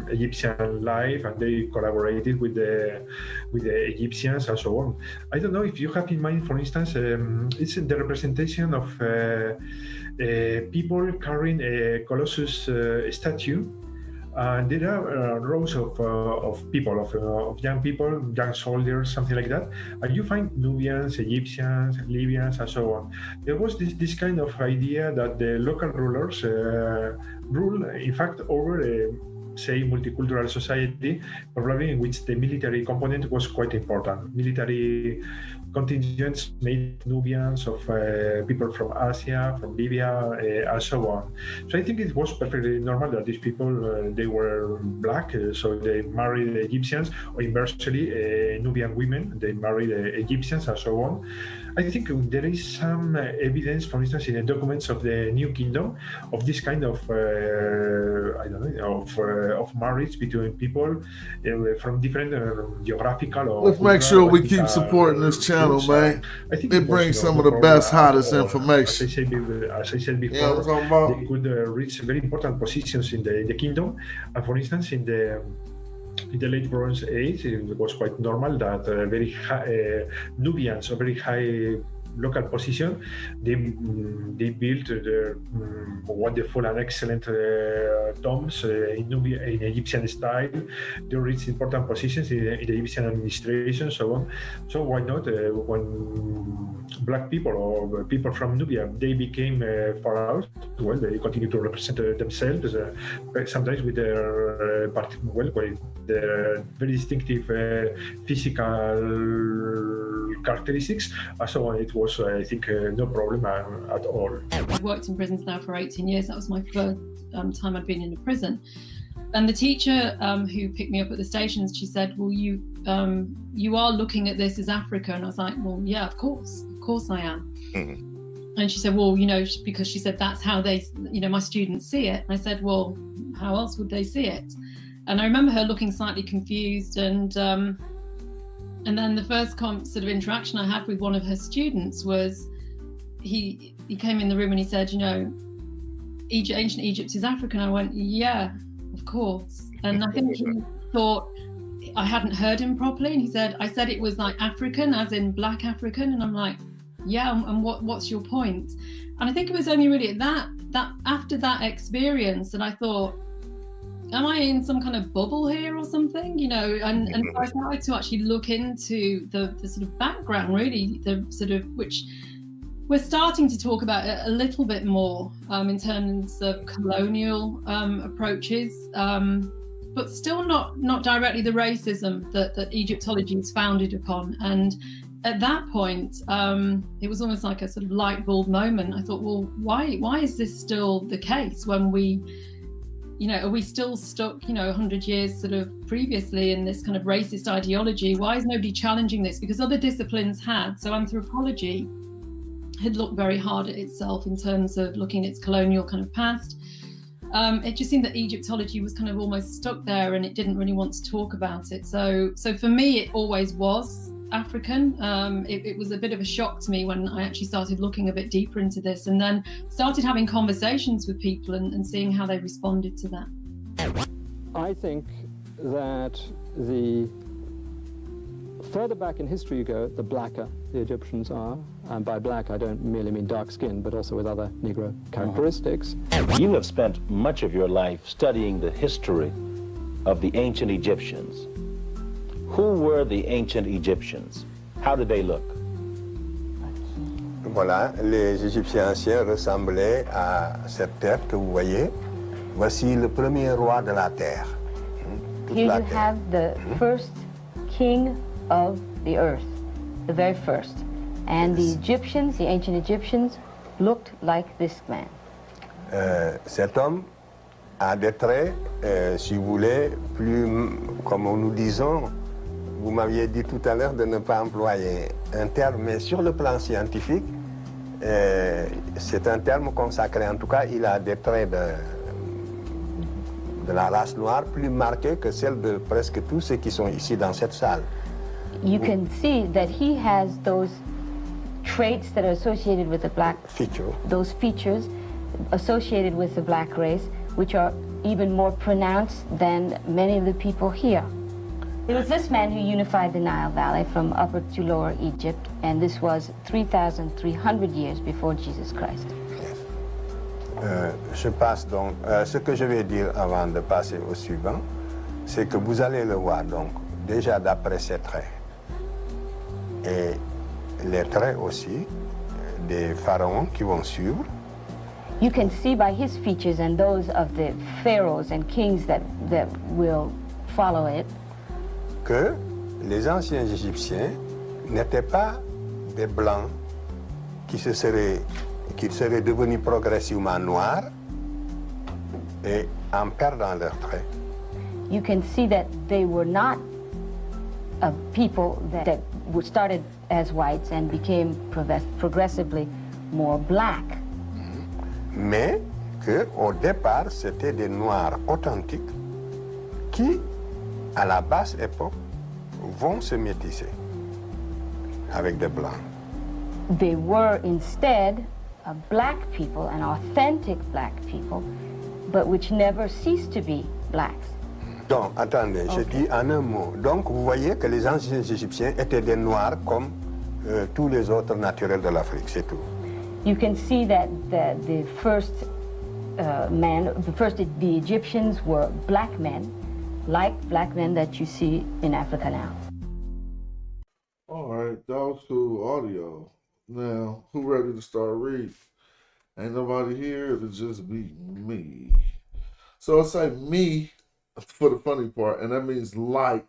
Egyptian life, and they collaborated with the Egyptians and so on. I don't know if you have in mind, for instance, it's the representation of people carrying a Colossus statue. And there are rows of people, of young people, young soldiers, something like that. And you find Nubians, Egyptians, Libyans, and so on. There was this kind of idea that the local rulers rule, in fact, over say, multicultural society, probably in which the military component was quite important. Military contingents made of Nubians, of people from Asia, from Libya, and so on. So I think it was perfectly normal that these people, they were black, so they married Egyptians, or inversely, Nubian women, they married Egyptians, and so on. I think there is some evidence, for instance, in the documents of the New Kingdom, of this kind of, I don't know, of marriage between people from different geographical or. Let's make sure we keep supporting this channel, man. I think it brings some of the best, hottest information. As I said before, they could reach very important positions in the kingdom. And for instance, in the late Bronze Age, it was quite normal that very high, Nubians, a very high local position, they built wonderful and excellent tombs in Egyptian style. They reached important positions in the Egyptian administration, so on. So why not, when black people or people from Nubia, they became far out, well, they continue to represent themselves, sometimes with their very distinctive physical characteristics, and so on. It was, I think, no problem at all. I've worked in prisons now for 18 years. That was my first time I'd been in a prison. And the teacher who picked me up at the stations, she said, well, you are looking at this as Africa. And I was like, well, yeah, of course I am. Mm-hmm. And she said, well, because she said, that's how they, my students see it. And I said, well, how else would they see it? And I remember her looking slightly confused, and then the first sort of interaction I had with one of her students was he came in the room and he said, ancient Egypt is African. I went, yeah, of course. And I think he thought I hadn't heard him properly. And he said, I said it was like African, as in black African. And I'm like, yeah, and what's your point? And I think it was only really at that after that experience that I thought, am I in some kind of bubble here or something? And so I started to actually look into the sort of background, really, the sort of, which we're starting to talk about a little bit more in terms of colonial approaches, but still not directly the racism that Egyptology is founded upon. And at that point, it was almost like a sort of light bulb moment. I thought, well, why is this still the case when we, are we still stuck, 100 years sort of previously in this kind of racist ideology? Why is nobody challenging this? Because other disciplines had. So anthropology had looked very hard at itself in terms of looking at its colonial kind of past. It just seemed that Egyptology was kind of almost stuck there, and it didn't really want to talk about it. So for me, it always was African. It was a bit of a shock to me when I actually started looking a bit deeper into this, and then started having conversations with people and seeing how they responded to that. I think that the further back in history you go, the blacker the Egyptians are. And by black, I don't merely mean dark skin, but also with other Negro characteristics. You have spent much of your life studying the history of the ancient Egyptians. Who were the ancient Egyptians? How did they look? Voilà, les Égyptiens anciens ressemblaient à cette terre que vous voyez. Voici le premier roi de la terre. Here you have the first king of the earth, the very first. And the Egyptians, the ancient Egyptians, looked like this man. Cet homme a des traits, si vous voulez, plus, comme nous disons, vous m'aviez dit tout à l'heure de ne pas employer un terme, mais sur le plan scientifique, c'est un terme consacré. En tout cas, il a des traits de la race noire plus marqués que celles de presque tous ceux qui sont ici dans cette salle. You can see that he has those traits that are associated with the black those features associated with the black race, which are even more pronounced than many of the people here. It was this man who unified the Nile Valley from Upper to Lower Egypt, and this was 3,300 years before Jesus Christ. Je passe donc, ce que je vais dire avant de passer au suivant, c'est que vous allez le voir donc déjà d'après ses traits et les traits aussi des pharaons qui vont suivre. You can see by his features and those of the pharaohs and kings that will follow it que les anciens Égyptiens n'étaient pas des blancs qui seraient devenus progressivement noirs et en perdant leurs traits. You can see that they were not people that were started as whites and became progressively more black. Mais qu'au départ, c'était des noirs authentiques qui, à la basse époque, vont se métisser avec des blancs. They were instead black people, and authentic black people, but which never ceased to be blacks. Donc, attendez, je dis en un mot. Donc, vous voyez que les anciens Égyptiens étaient des noirs comme tous les autres naturels de l'Afrique, c'est tout. You can see that the first the Egyptians were black men, like black men that you see in Africa now. All right, that was cool audio. Now, who ready to start reading? Ain't nobody here, it'll just be me. So it's like me for the funny part, and that means like.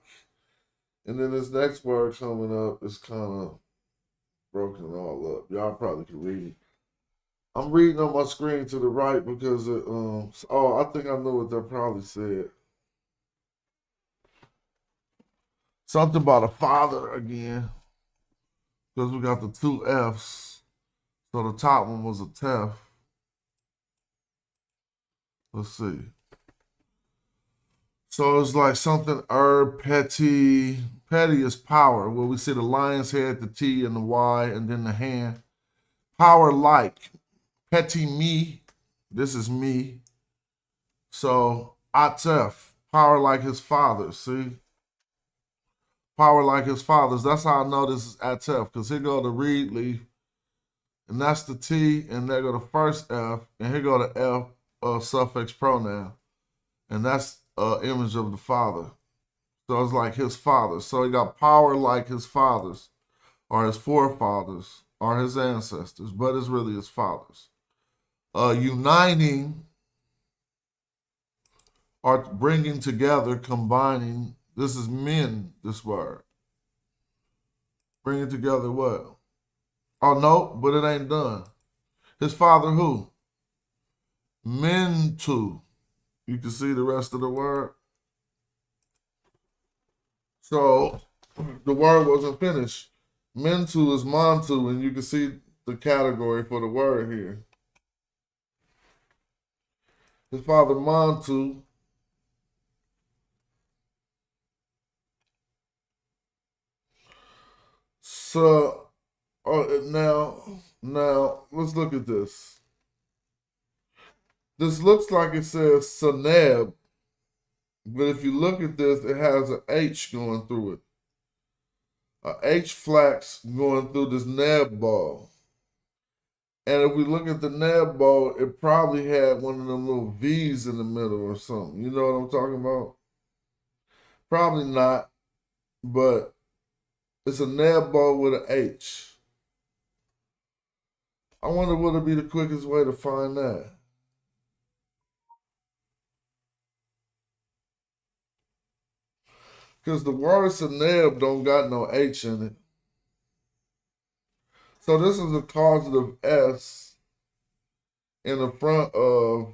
And then this next word coming up is kind of broken all up. Y'all probably can read it. I'm reading on my screen to the right because it, I think I know what that probably said. Something about a father again. Because we got the two F's. So the top one was a Tef. Let's see. So it's like something petty. Petty is power, where we see the lion's head, the T and the Y, and then the hand. Power like. Petty me. This is me. So Atef. Power like his father. See? Power like his fathers. That's how I know this is Atef, because here go the reed leaf, and that's the T, and there go the first F, and here go the F, suffix pronoun, and that's image of the father. So it's like his father. So he got power like his fathers, or his forefathers, or his ancestors, but it's really his fathers. Uniting, or bringing together, combining. This is men, this word. Bring it together what? Oh, no, but it ain't done. His father who? Mentu. You can see the rest of the word. So the word wasn't finished. Mentu is Mantu, and you can see the category for the word here. His father Mantu. So now let's look at this. This looks like it says Seneb, but if you look at this, it has an H going through it. A H flax going through this neb ball. And if we look at the neb ball, it probably had one of them little V's in the middle or something. You know what I'm talking about? Probably not, but it's a neb ball with an H. I wonder what would be the quickest way to find that. Because the word Seneb don't got no H in it. So this is a causative S in the front of,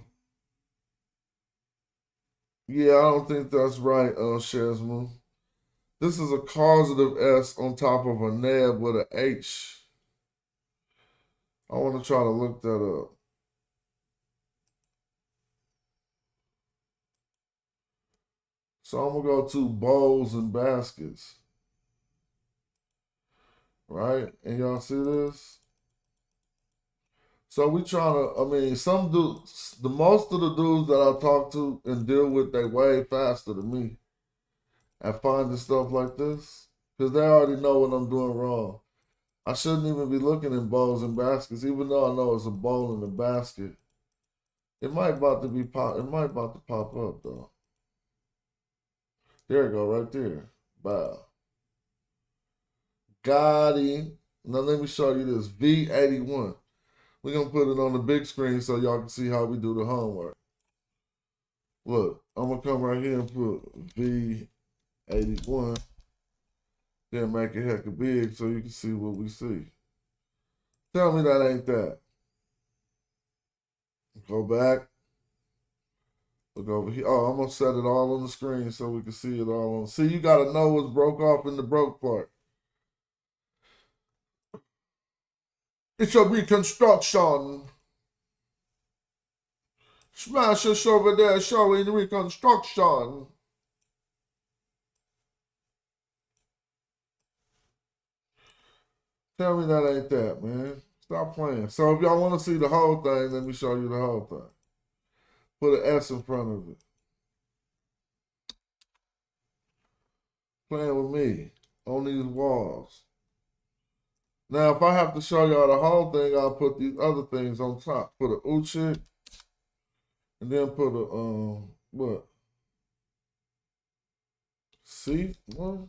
yeah, I don't think that's right, Shazmu. This is a causative S on top of a neb with an H. I want to try to look that up. So I'm going to go to bowls and baskets. Right? And y'all see this? So we trying to, some dudes, the most of the dudes that I talk to and deal with, they way faster than me at finding stuff like this. Because they already know what I'm doing wrong. I shouldn't even be looking in bowls and baskets, even though I know it's a bowl and a basket. It might about to pop up though. There you go, right there. Bow. Got him. Now let me show you this. V81. We're going to put it on the big screen so y'all can see how we do the homework. Look, I'm going to come right here and put V81. Then make it hecka big so you can see what we see. Tell me that ain't that. Go back. Look over here. Oh, I'm going to set it all on the screen so we can see it all on. See, you got to know what's broke off in the broke part. It's a reconstruction. Smash us over there showing reconstruction. Tell me that ain't that, man. Stop playing. So if y'all want to see the whole thing, let me show you the whole thing. Put an S in front of it. Playing with me on these walls. Now, if I have to show y'all the whole thing, I'll put these other things on top. Put a Uchick, and then put a, what? C1?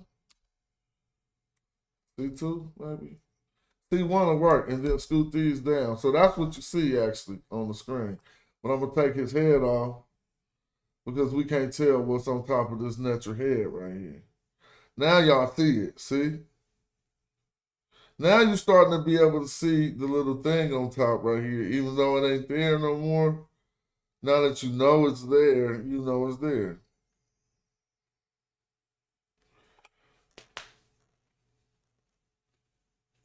C2, maybe? C1 will work, and then scoot these down. So that's what you see, actually, on the screen. But I'm going to take his head off because we can't tell what's on top of this natural head right here. Now y'all see it, see? Now you're starting to be able to see the little thing on top right here, even though it ain't there no more. Now that you know it's there, you know it's there.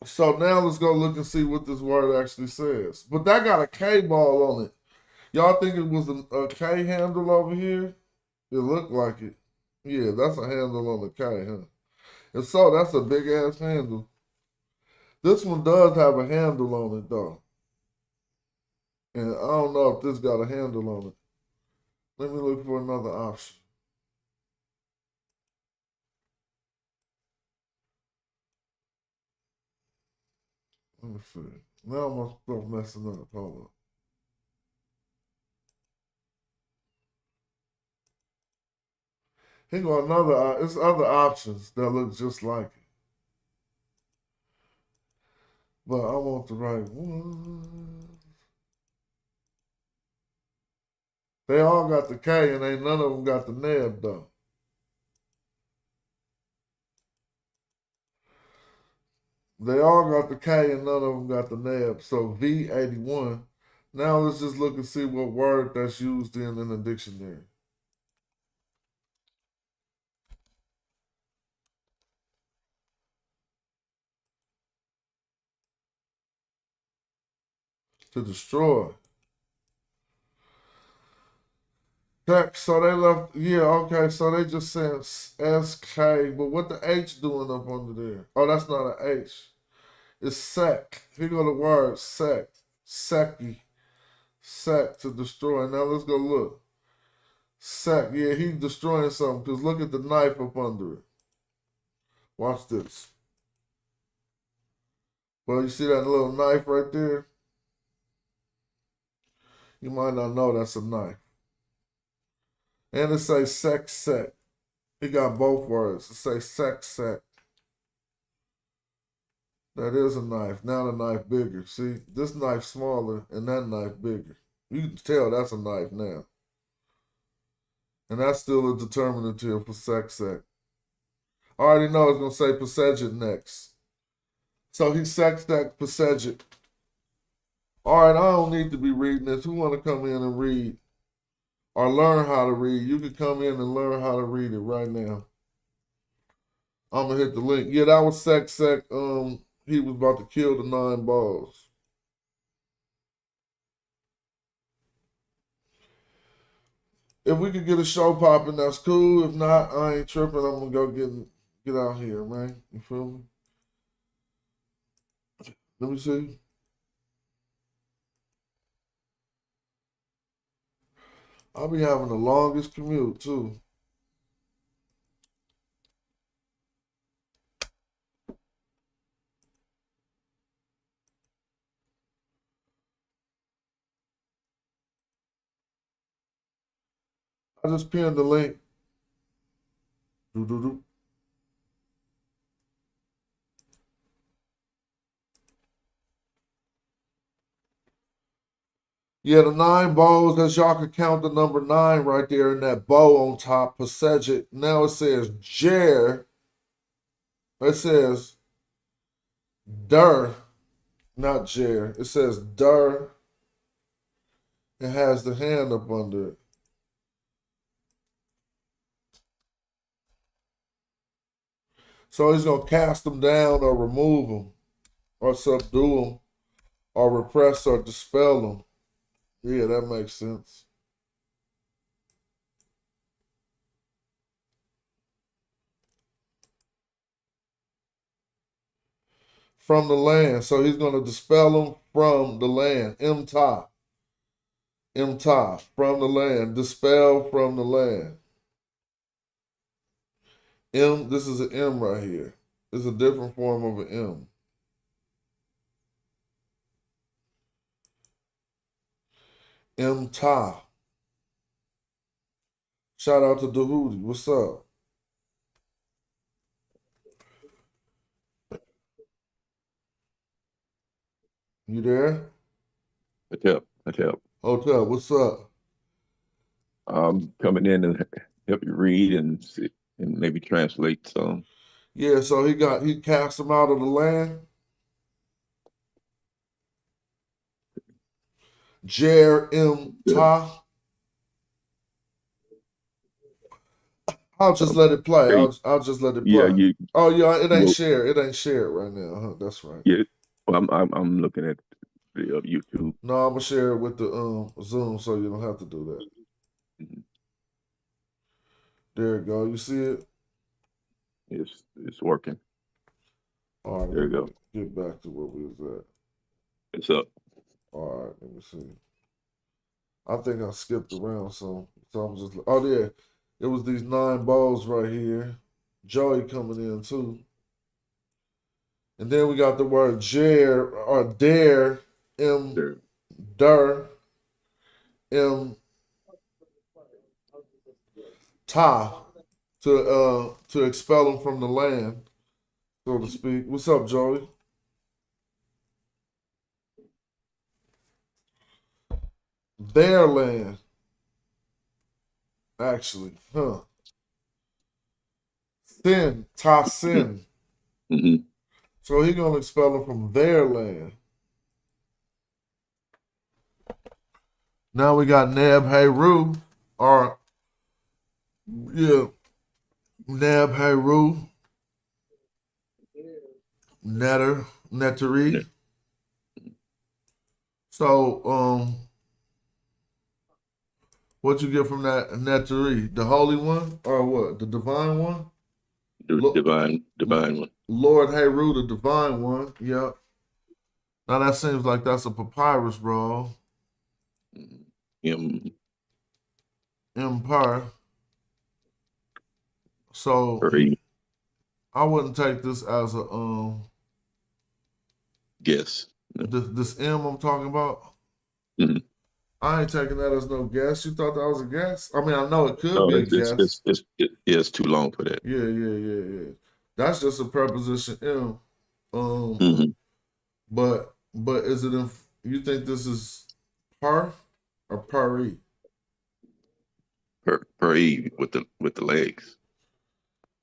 So now let's go look and see what this word actually says. But that got a K ball on it. Y'all think it was a K handle over here? It looked like it. Yeah, that's a handle on the K, huh? And so that's a big ass handle. This one does have a handle on it though. And I don't know if this got a handle on it. Let me look for another option. Let me see. Now my stuff messing up. Hold up. Here go another. It's other options that look just like it. But I want the right one. They all got the K and ain't none of them got the nab though. They all got the K and none of them got the nab. So V81. Now let's just look and see what word that's used in the dictionary. To destroy. So they left, yeah, okay, so they just saying SK, but what the H doing up under there? Oh, that's not an H. It's sec. Here go the word sec. Secky. Sec, to destroy. Now let's go look. Sec, yeah, he's destroying something because look at the knife up under it. Watch this. Well, you see that little knife right there? You might not know that's a knife. And it says sec. It got both words. It says sec. That is a knife. Now the knife bigger. See, this knife smaller and that knife bigger. You can tell that's a knife now. And that's still a determinative for sec. I already know it's going to say Pasegit next. So he sexed Pasegit. All right, I don't need to be reading this. Who want to come in and read or learn how to read? You can come in and learn how to read it right now. I'm going to hit the link. Yeah, that was sec. He was about to kill the 9 balls. If we could get a show popping, that's cool. If not, I ain't tripping. I'm going to get out here, man. You feel me? Let me see. I'll be having the longest commute, too. I just pinned the link. Yeah, the 9 bows, as y'all can count the number 9 right there in that bow on top, Pasegit. Now it says Jer. It says Der. Not Jer. It says der. It has the hand up under it. So he's going to cast them down or remove them or subdue them or repress or dispel them. Yeah, that makes sense. From the land. So he's going to dispel them from the land. Imta. Imta. From the land. Dispel from the land. M, this is an M right here. It's a different form of an M. Imta. Shout out to Dahudi. What's up? You there? Hotel. Hotel, what's up? I'm coming in and help you read and see, and maybe translate some. Yeah, so he cast them out of the land. Jer M Ta. I'll just let it play. I'll just let it play. Yeah, Oh yeah, it ain't well, shared. It ain't shared right now. Huh? That's right. yeah. Well, I'm looking at the YouTube. No, I'm gonna share it with the Zoom, so you don't have to do that. Mhm. There you go. You see it? It's working. All right. There you go. Get back to where we was at. It's up. All right. Let me see. I think I skipped around some. So I'm just. Oh yeah, it was these 9 bowls right here. Joey coming in too. And then we got the word jer or dare, der, ta, to expel them from the land, so to speak. What's up, Joey? Their land, actually, huh? Sin, ta sin. Mm-hmm. So he's gonna expel them from their land. Now we got Neb Heru, or yeah, Neb Heru, Netteri. So what you get from that Netteri? The holy one or what? The divine one? The divine one. Lord Heru, the divine one. Yep. Now that seems like that's a papyrus roll. Empire. So I wouldn't take this as a guess. No. This M I'm talking about. Mm-hmm. I ain't taking that as no guess. You thought that was a guess? I mean, I know it could be a guess. It's too long for that. Yeah. That's just a preposition M. Mm-hmm. But is it in? You think this is par or pari? Per E with the legs.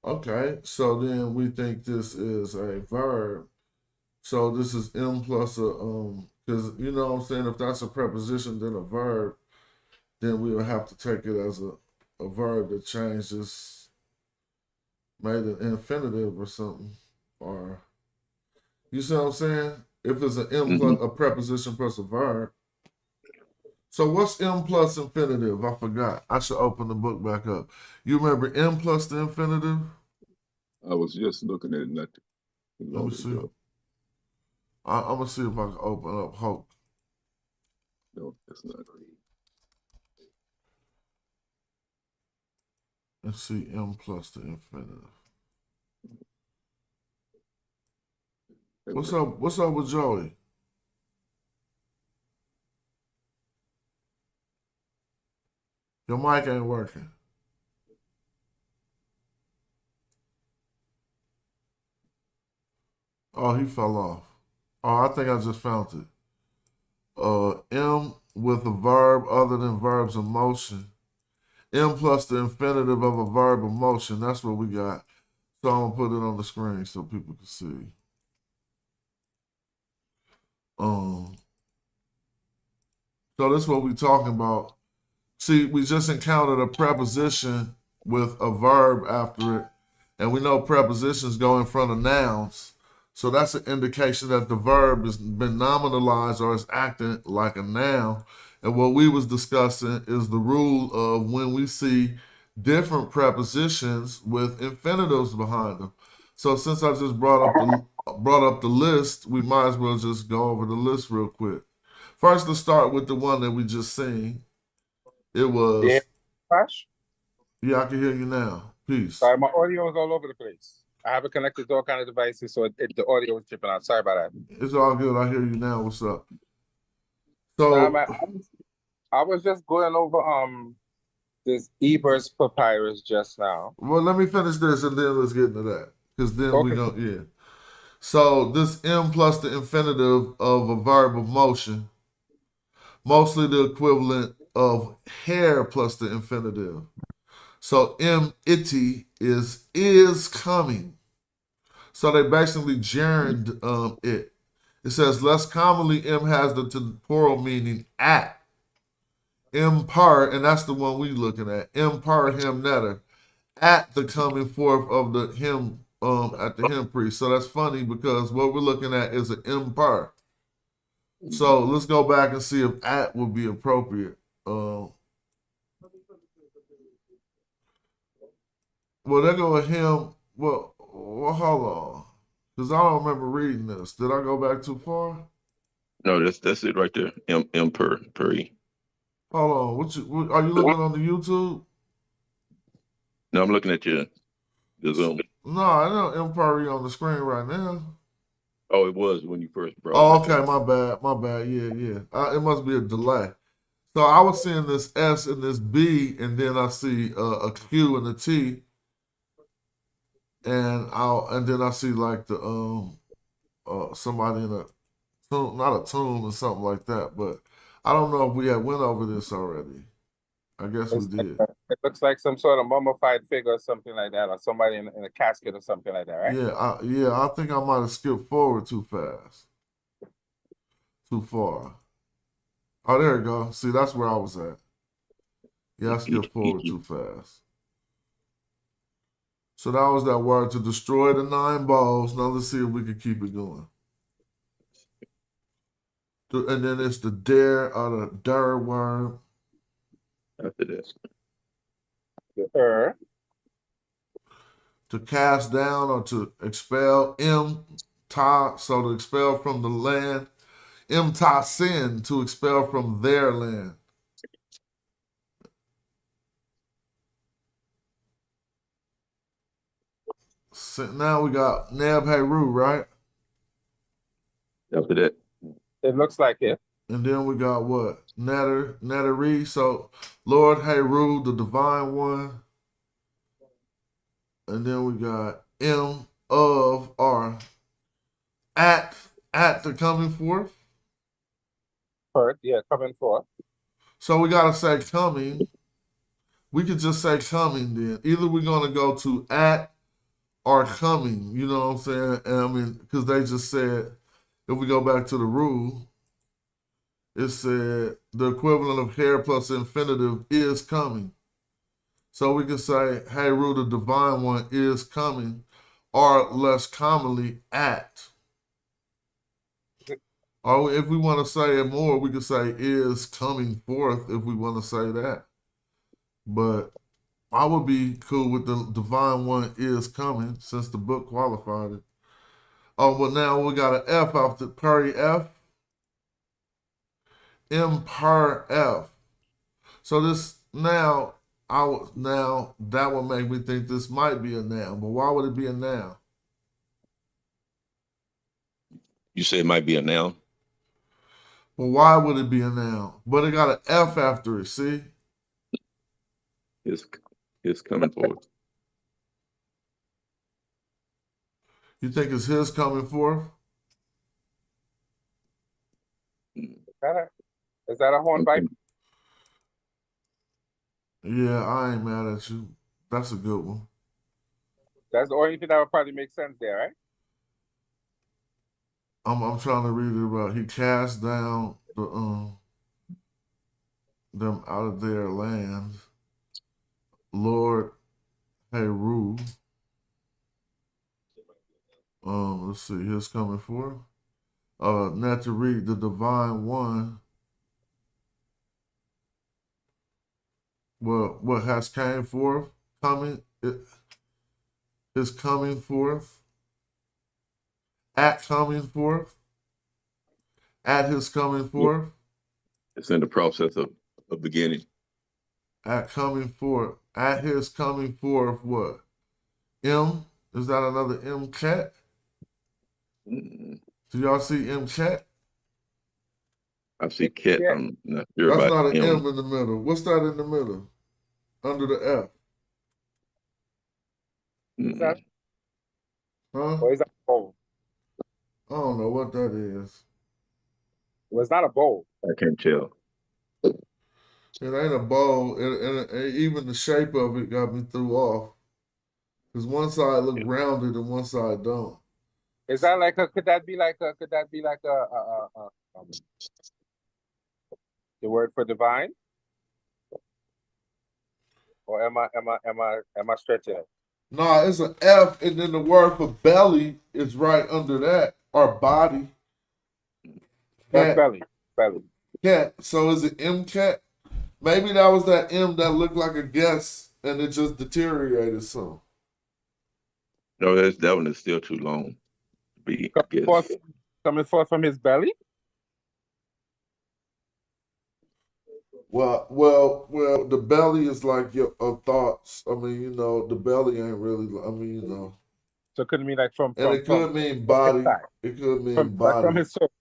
Okay, so then we think this is a verb. So this is M plus a because you know what I'm saying, if that's a preposition then a verb, then we would have to take it as a verb that changes, made an infinitive or something, or you see what I'm saying? If it's an M plus a preposition plus a verb. So what's M plus infinitive? I forgot. I should open the book back up. You remember M plus the infinitive? I was just looking at it not Let me see. I'm gonna see if I can open up Hope. No, that's not great. Let's see M plus the infinitive. What's up? What's up with Joey? Your mic ain't working. Oh, he fell off. Oh, I think I just found it. M with a verb other than verbs of motion. M plus the infinitive of a verb of motion. That's what we got. So I'm gonna put it on the screen so people can see. So this is what we're talking about. See, we just encountered a preposition with a verb after it, and we know prepositions go in front of nouns. So that's an indication that the verb has been nominalized or is acting like a noun. And what we was discussing is the rule of when we see different prepositions with infinitives behind them. So since I just brought up the list, we might as well just go over the list real quick. First, let's start with the one that we just seen. It was. Yeah. Crash? Yeah, I can hear you now. Peace. Sorry, my audio is all over the place. I have it connected to all kind of devices, so the audio is tripping out. Sorry about that. It's all good. I hear you now. What's up? Nah, So man, I was just going over this Eber's papyrus just now. well, let me finish this and then let's get into that. Because then we Okay. go, yeah. So this M plus the infinitive of a verb of motion, mostly the equivalent of hair plus the infinitive. So itty is coming. So they basically gerund it. It says less commonly M has the temporal meaning at. Impar, and that's the one we looking at. Impar him netter. At the coming forth of the hymn at the hymn priest. So that's funny because what we're looking at is an impar. So let's go back and see if at would be appropriate. Well, there go a hymn. Well, hold on. Because I don't remember reading this. Did I go back too far? No, that's it right there. M per E. Hold on. Are you looking on the YouTube? No, I'm looking at the Zoom. No, I know impari on the screen right now. Oh, it was when you first brought Oh, it. okay, my bad. Yeah. It must be a delay. So I was seeing this S and this B, and then I see a Q and a T, and then I see like the somebody in a tomb, not a tomb or something like that. But I don't know if we had went over this already. I guess we did. It looks like some sort of mummified figure or something like that, or somebody in a casket or something like that, right? I think I might have skipped forward too fast, too far. Oh, there you go. See, that's where I was at. Yeah, I skipped forward too fast. So that was that word to destroy the 9 bowls. Now let's see if we can keep it going. And then it's the dare or the der word. After this. To cast down or to expel. Ta, so to expel from the land. Ta sin, to expel from their land. So now we got Neb Heru, right? After that. It looks like it. And then we got what? Netteri. So Lord Heru, the divine one. And then we got M of or at the coming forth. Yeah, coming forth. So we gotta say coming. We could just say coming then. Either we're gonna go to at or coming. You know what I'm saying? And I mean, because they just said if we go back to the rule, it said the equivalent of hair plus infinitive is coming. So we can say, hey, Ru, the divine one is coming, or less commonly at. Or if we want to say it more, we could say is coming forth if we want to say that. But I would be cool with the divine one is coming since the book qualified it. Oh, but now we got an F after Perry F. M per F. So this now that would make me think this might be a noun, but why would it be a noun? You say it might be a noun? Well, why would it be a noun? But it got an F after it, see? It's coming forth. You think it's his coming forth? Is that a hornpipe? Yeah, I ain't mad at you. That's a good one. That's the only thing that would probably make sense there, right? I'm trying to read it about he cast down the them out of their land. Lord Heru. Let's see, here's coming forth. Not to read the divine one. Well, what has came forth, coming, it is coming forth, at coming forth, at his coming Yeah. forth, It's in the process of beginning. at coming forth, at his coming forth, what? M? Is that another M chat? Mm, Do y'all see M chat? I see cat. Yeah. I'm not sure That's about not an M. M in the middle. What's that in the middle? Under the F. Is that, Huh? or is that a bowl? I don't know what that is. Well, it's not a bowl. I can't tell. It ain't a bowl. Even the shape of it got me threw off. Because one side look rounded and one side don't. Is that like a? Could that be like a? The word for divine? Or am I stretching it? Nah, it's an F, and then the word for belly is right under that, or body. That's Cat. belly. Belly. Cat. So is it M cat? Maybe that was that M that looked like a guess, and it just deteriorated some. No, that one is still too long to be, I guess. Coming forth from his belly? Well, the belly is like your thoughts. I mean, the belly ain't really, So it could mean like from and it could mean his body. side. It could mean Like body. from his soul.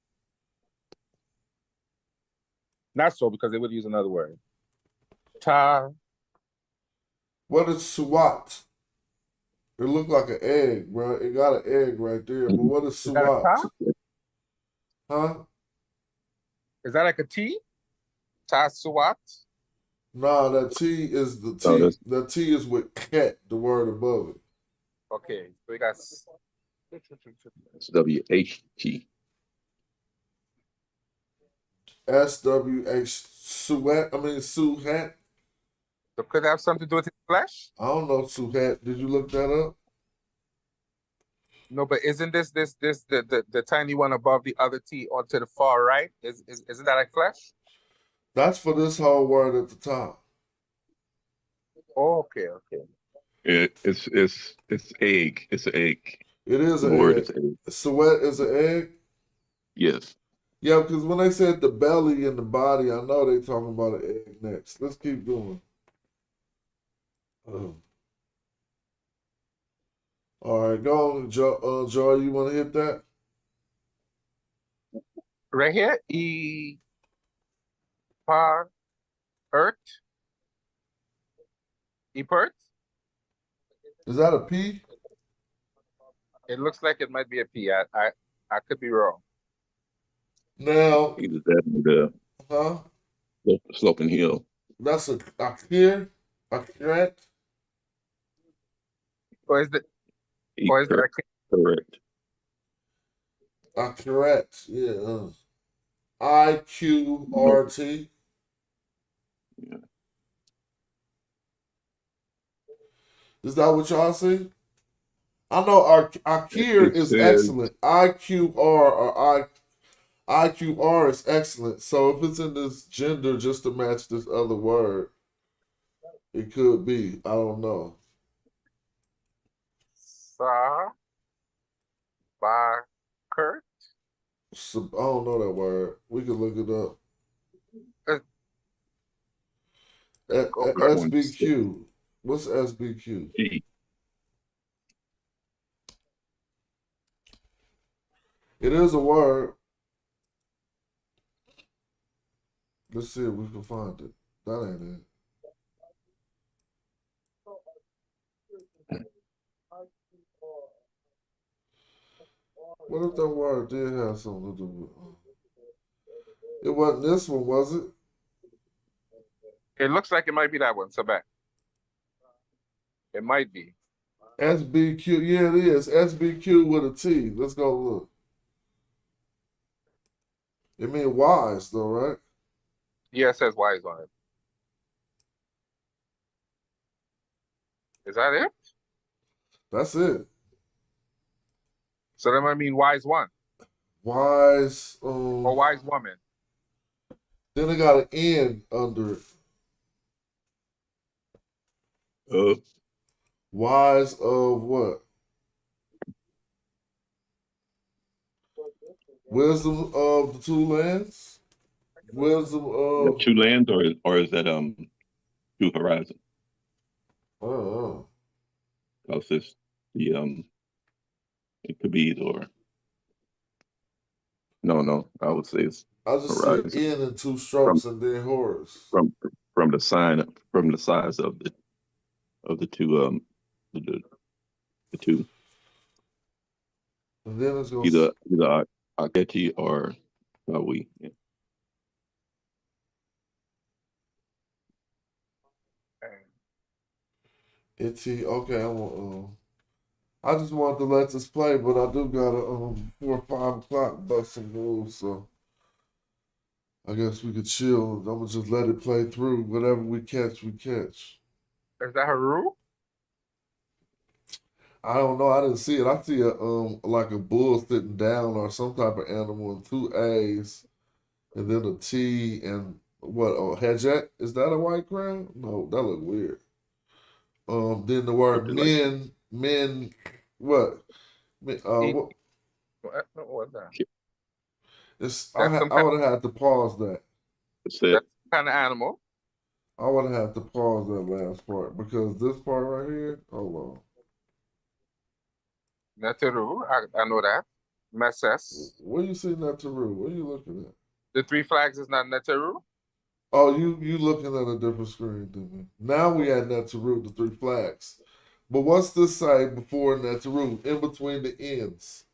Not so, because they would use another word. What is SWAT? It looked like an egg, bro. It got an egg right there. But what is Is that a SWAT? ta? Huh? Is that like a T? Ta Swat? Nah, that T is the T. Oh, The T is with cat, the word above it. Okay, so we got It's WHT. SWH Suhat. Suhat. So could it have something to do with his flesh? I don't know Suhat. Did you look that up? No, but isn't this the tiny one above the other T or to the far right? Isn't that like flesh? That's for this whole word at the top. Oh, okay. It's egg. It's an egg. It is The an word egg. is egg. Suet is an egg? Yes. Yeah, because when they said the belly and the body, I know they talking about an egg next. Let's keep going. All right, go on, Joy. You want to hit that? Right here, par earth. Epert. Is that a P? It looks like it might be a P. I could be wrong. Now, Either that or the sloping hill. That's a Akir? Akiret? Or is it Correct. Akiret, yeah. IQRT. Yeah. Is that what y'all see? I know Akir is excellent. IQR is excellent. So if it's in this gender just to match this other word, it could be. I don't know. Kurt. I don't know that word. We can look it up. SBQ. What's SBQ? G. It is a word. Let's see if we can find it. That ain't it. What if that word did have something to do with it? Wasn't this one, was it? It looks like it might be that one. So back. It might be. SBQ. Yeah, it is. SBQ with a T. Let's go look. It means wise, though, right? Yeah, it says wise on it. Is that it? That's it. So that might mean wise one Wise. or wise woman. Then it got an N under it. Wise of what? Wisdom of the two lands? Wisdom of Two lands, or is that two horizons? Oh. Because it's the it could be either or. No, I would say it's I just horizon. see N and two strokes and then Horus. From the sign, from the size of the two the two. And then it's gonna Either Aketi or Awi. Yeah. Okay. I just wanted to let this play, but I do got a 4 or 5 o'clock busting move, so I guess we could chill. I'm gonna just let it play through. Whatever we catch, we catch. Is that Haru? I don't know. I didn't see it. I see a like a bull sitting down or some type of animal and 2 A's and then a T and what? Oh, Hajat? Is that a white crown? No, that look weird. Then the word men, what? What? What was that? I would have had to pause that. That's kind of animal. I would have had to pause that last part because this part right here, hold on. Neteru, I know that. Meses. Where you see Neteru? What are you looking at? The 3 flags is not Neteru? Oh, you looking at a different screen than me. Now we at Neteru, the 3 flags. But what's this say before Neteru, in between the ends?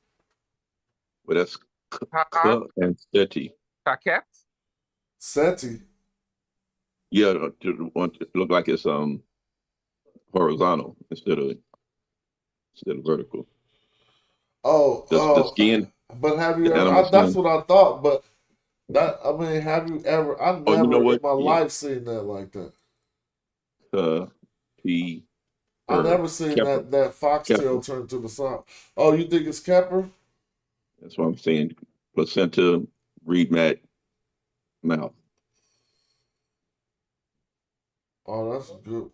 Well, that's Ka and Seti. Kaket? Seti? Yeah, to look like it's horizontal instead of vertical. Oh, the skin. But have you ever? That's what I thought. But have you ever? I never in my life seen that like that. I never seen Kepper. that foxtail turn to the side. Oh, you think it's Kepper? That's what I'm saying. Placenta, reed mat, mouth. Oh, that's good.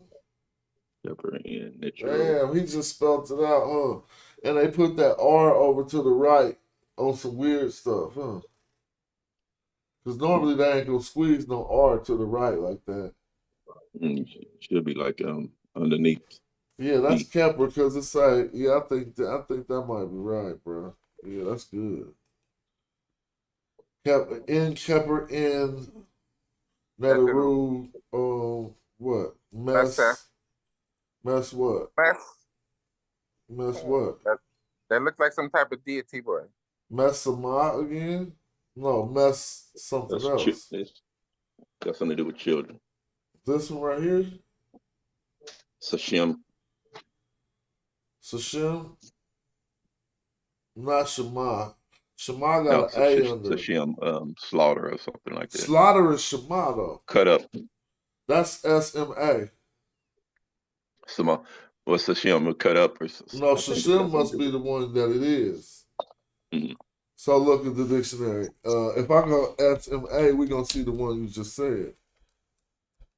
Kepper and Damn, he just spelled it out, huh? And they put that R over to the right on some weird stuff, huh? Because normally they ain't gonna squeeze no R to the right like that. Should be like underneath. Yeah, that's Kepper because it's like, yeah, I think that might be right, bro. Yeah, that's good. Kepper in Neteru, what? Mess what? Mess what? That looks like some type of deity, boy. Mess Sama again? No, mess something else. It's got something to do with children. This one right here? Sashim. Sashim? Not Shema. Shema got an A under it. Sashim, slaughter or something like that. Slaughter is Shema though. Cut up. That's SMA. Sama. What's Sashim? Cut up or something? No, Shashim must be the one that it is. Mm-hmm. So look at the dictionary. If I go SMA, we're gonna see the one you just said.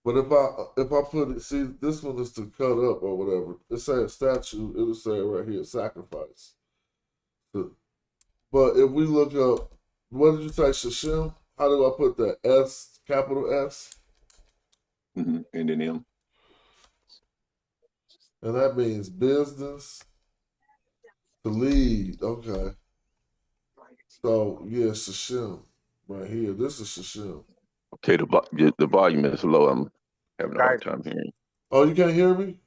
But if I put it, see, this one is to cut up or whatever. It says statue, it'll say right here, sacrifice. But if we look up, what did you say, Shashim? How do I put that? S, capital S? Mm-hmm. And then M. And that means business, to lead. Okay. So, yeah, Shashim. Right here. This is Shashim. Okay, the volume is low. I'm having a hard time hearing. Oh, you can't hear me?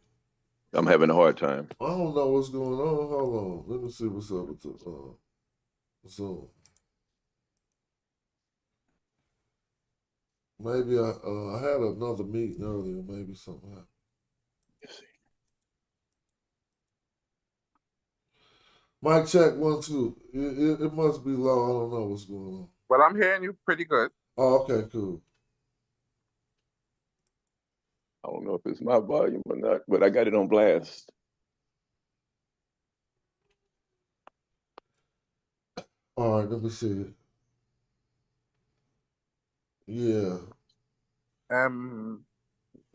I'm having a hard time. I don't know what's going on. Hold on. Let me see what's up with the Zoom. Maybe I had another meeting earlier. Maybe something happened. Mic check 1 2. It must be low. I don't know what's going on. Well, I'm hearing you pretty good. Oh, okay, cool. don't know if it's my volume or not, but I got it on blast. All right, let me see it. Yeah.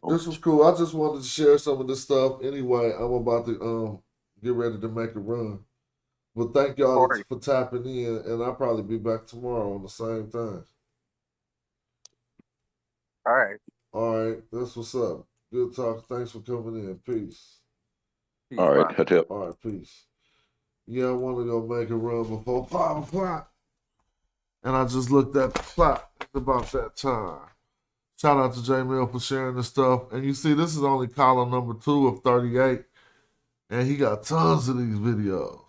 This was cool. I just wanted to share some of this stuff. Anyway, I'm about to get ready to make a run. But thank y'all for tapping in, and I'll probably be back tomorrow on the same time. All right. All right, that's what's up. Good talk. Thanks for coming in. Peace. All right, Hatep. All right, peace. Yeah, I want to go make a run before 5 o'clock. And I just looked at the clock. It's about that time. Shout out to J Mill for sharing this stuff. And you see, this is only column number 2 of 38. And he got tons of these videos.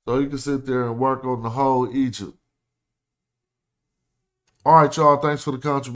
So you can sit there and work on the whole Egypt. All right, y'all. Thanks for the contribution.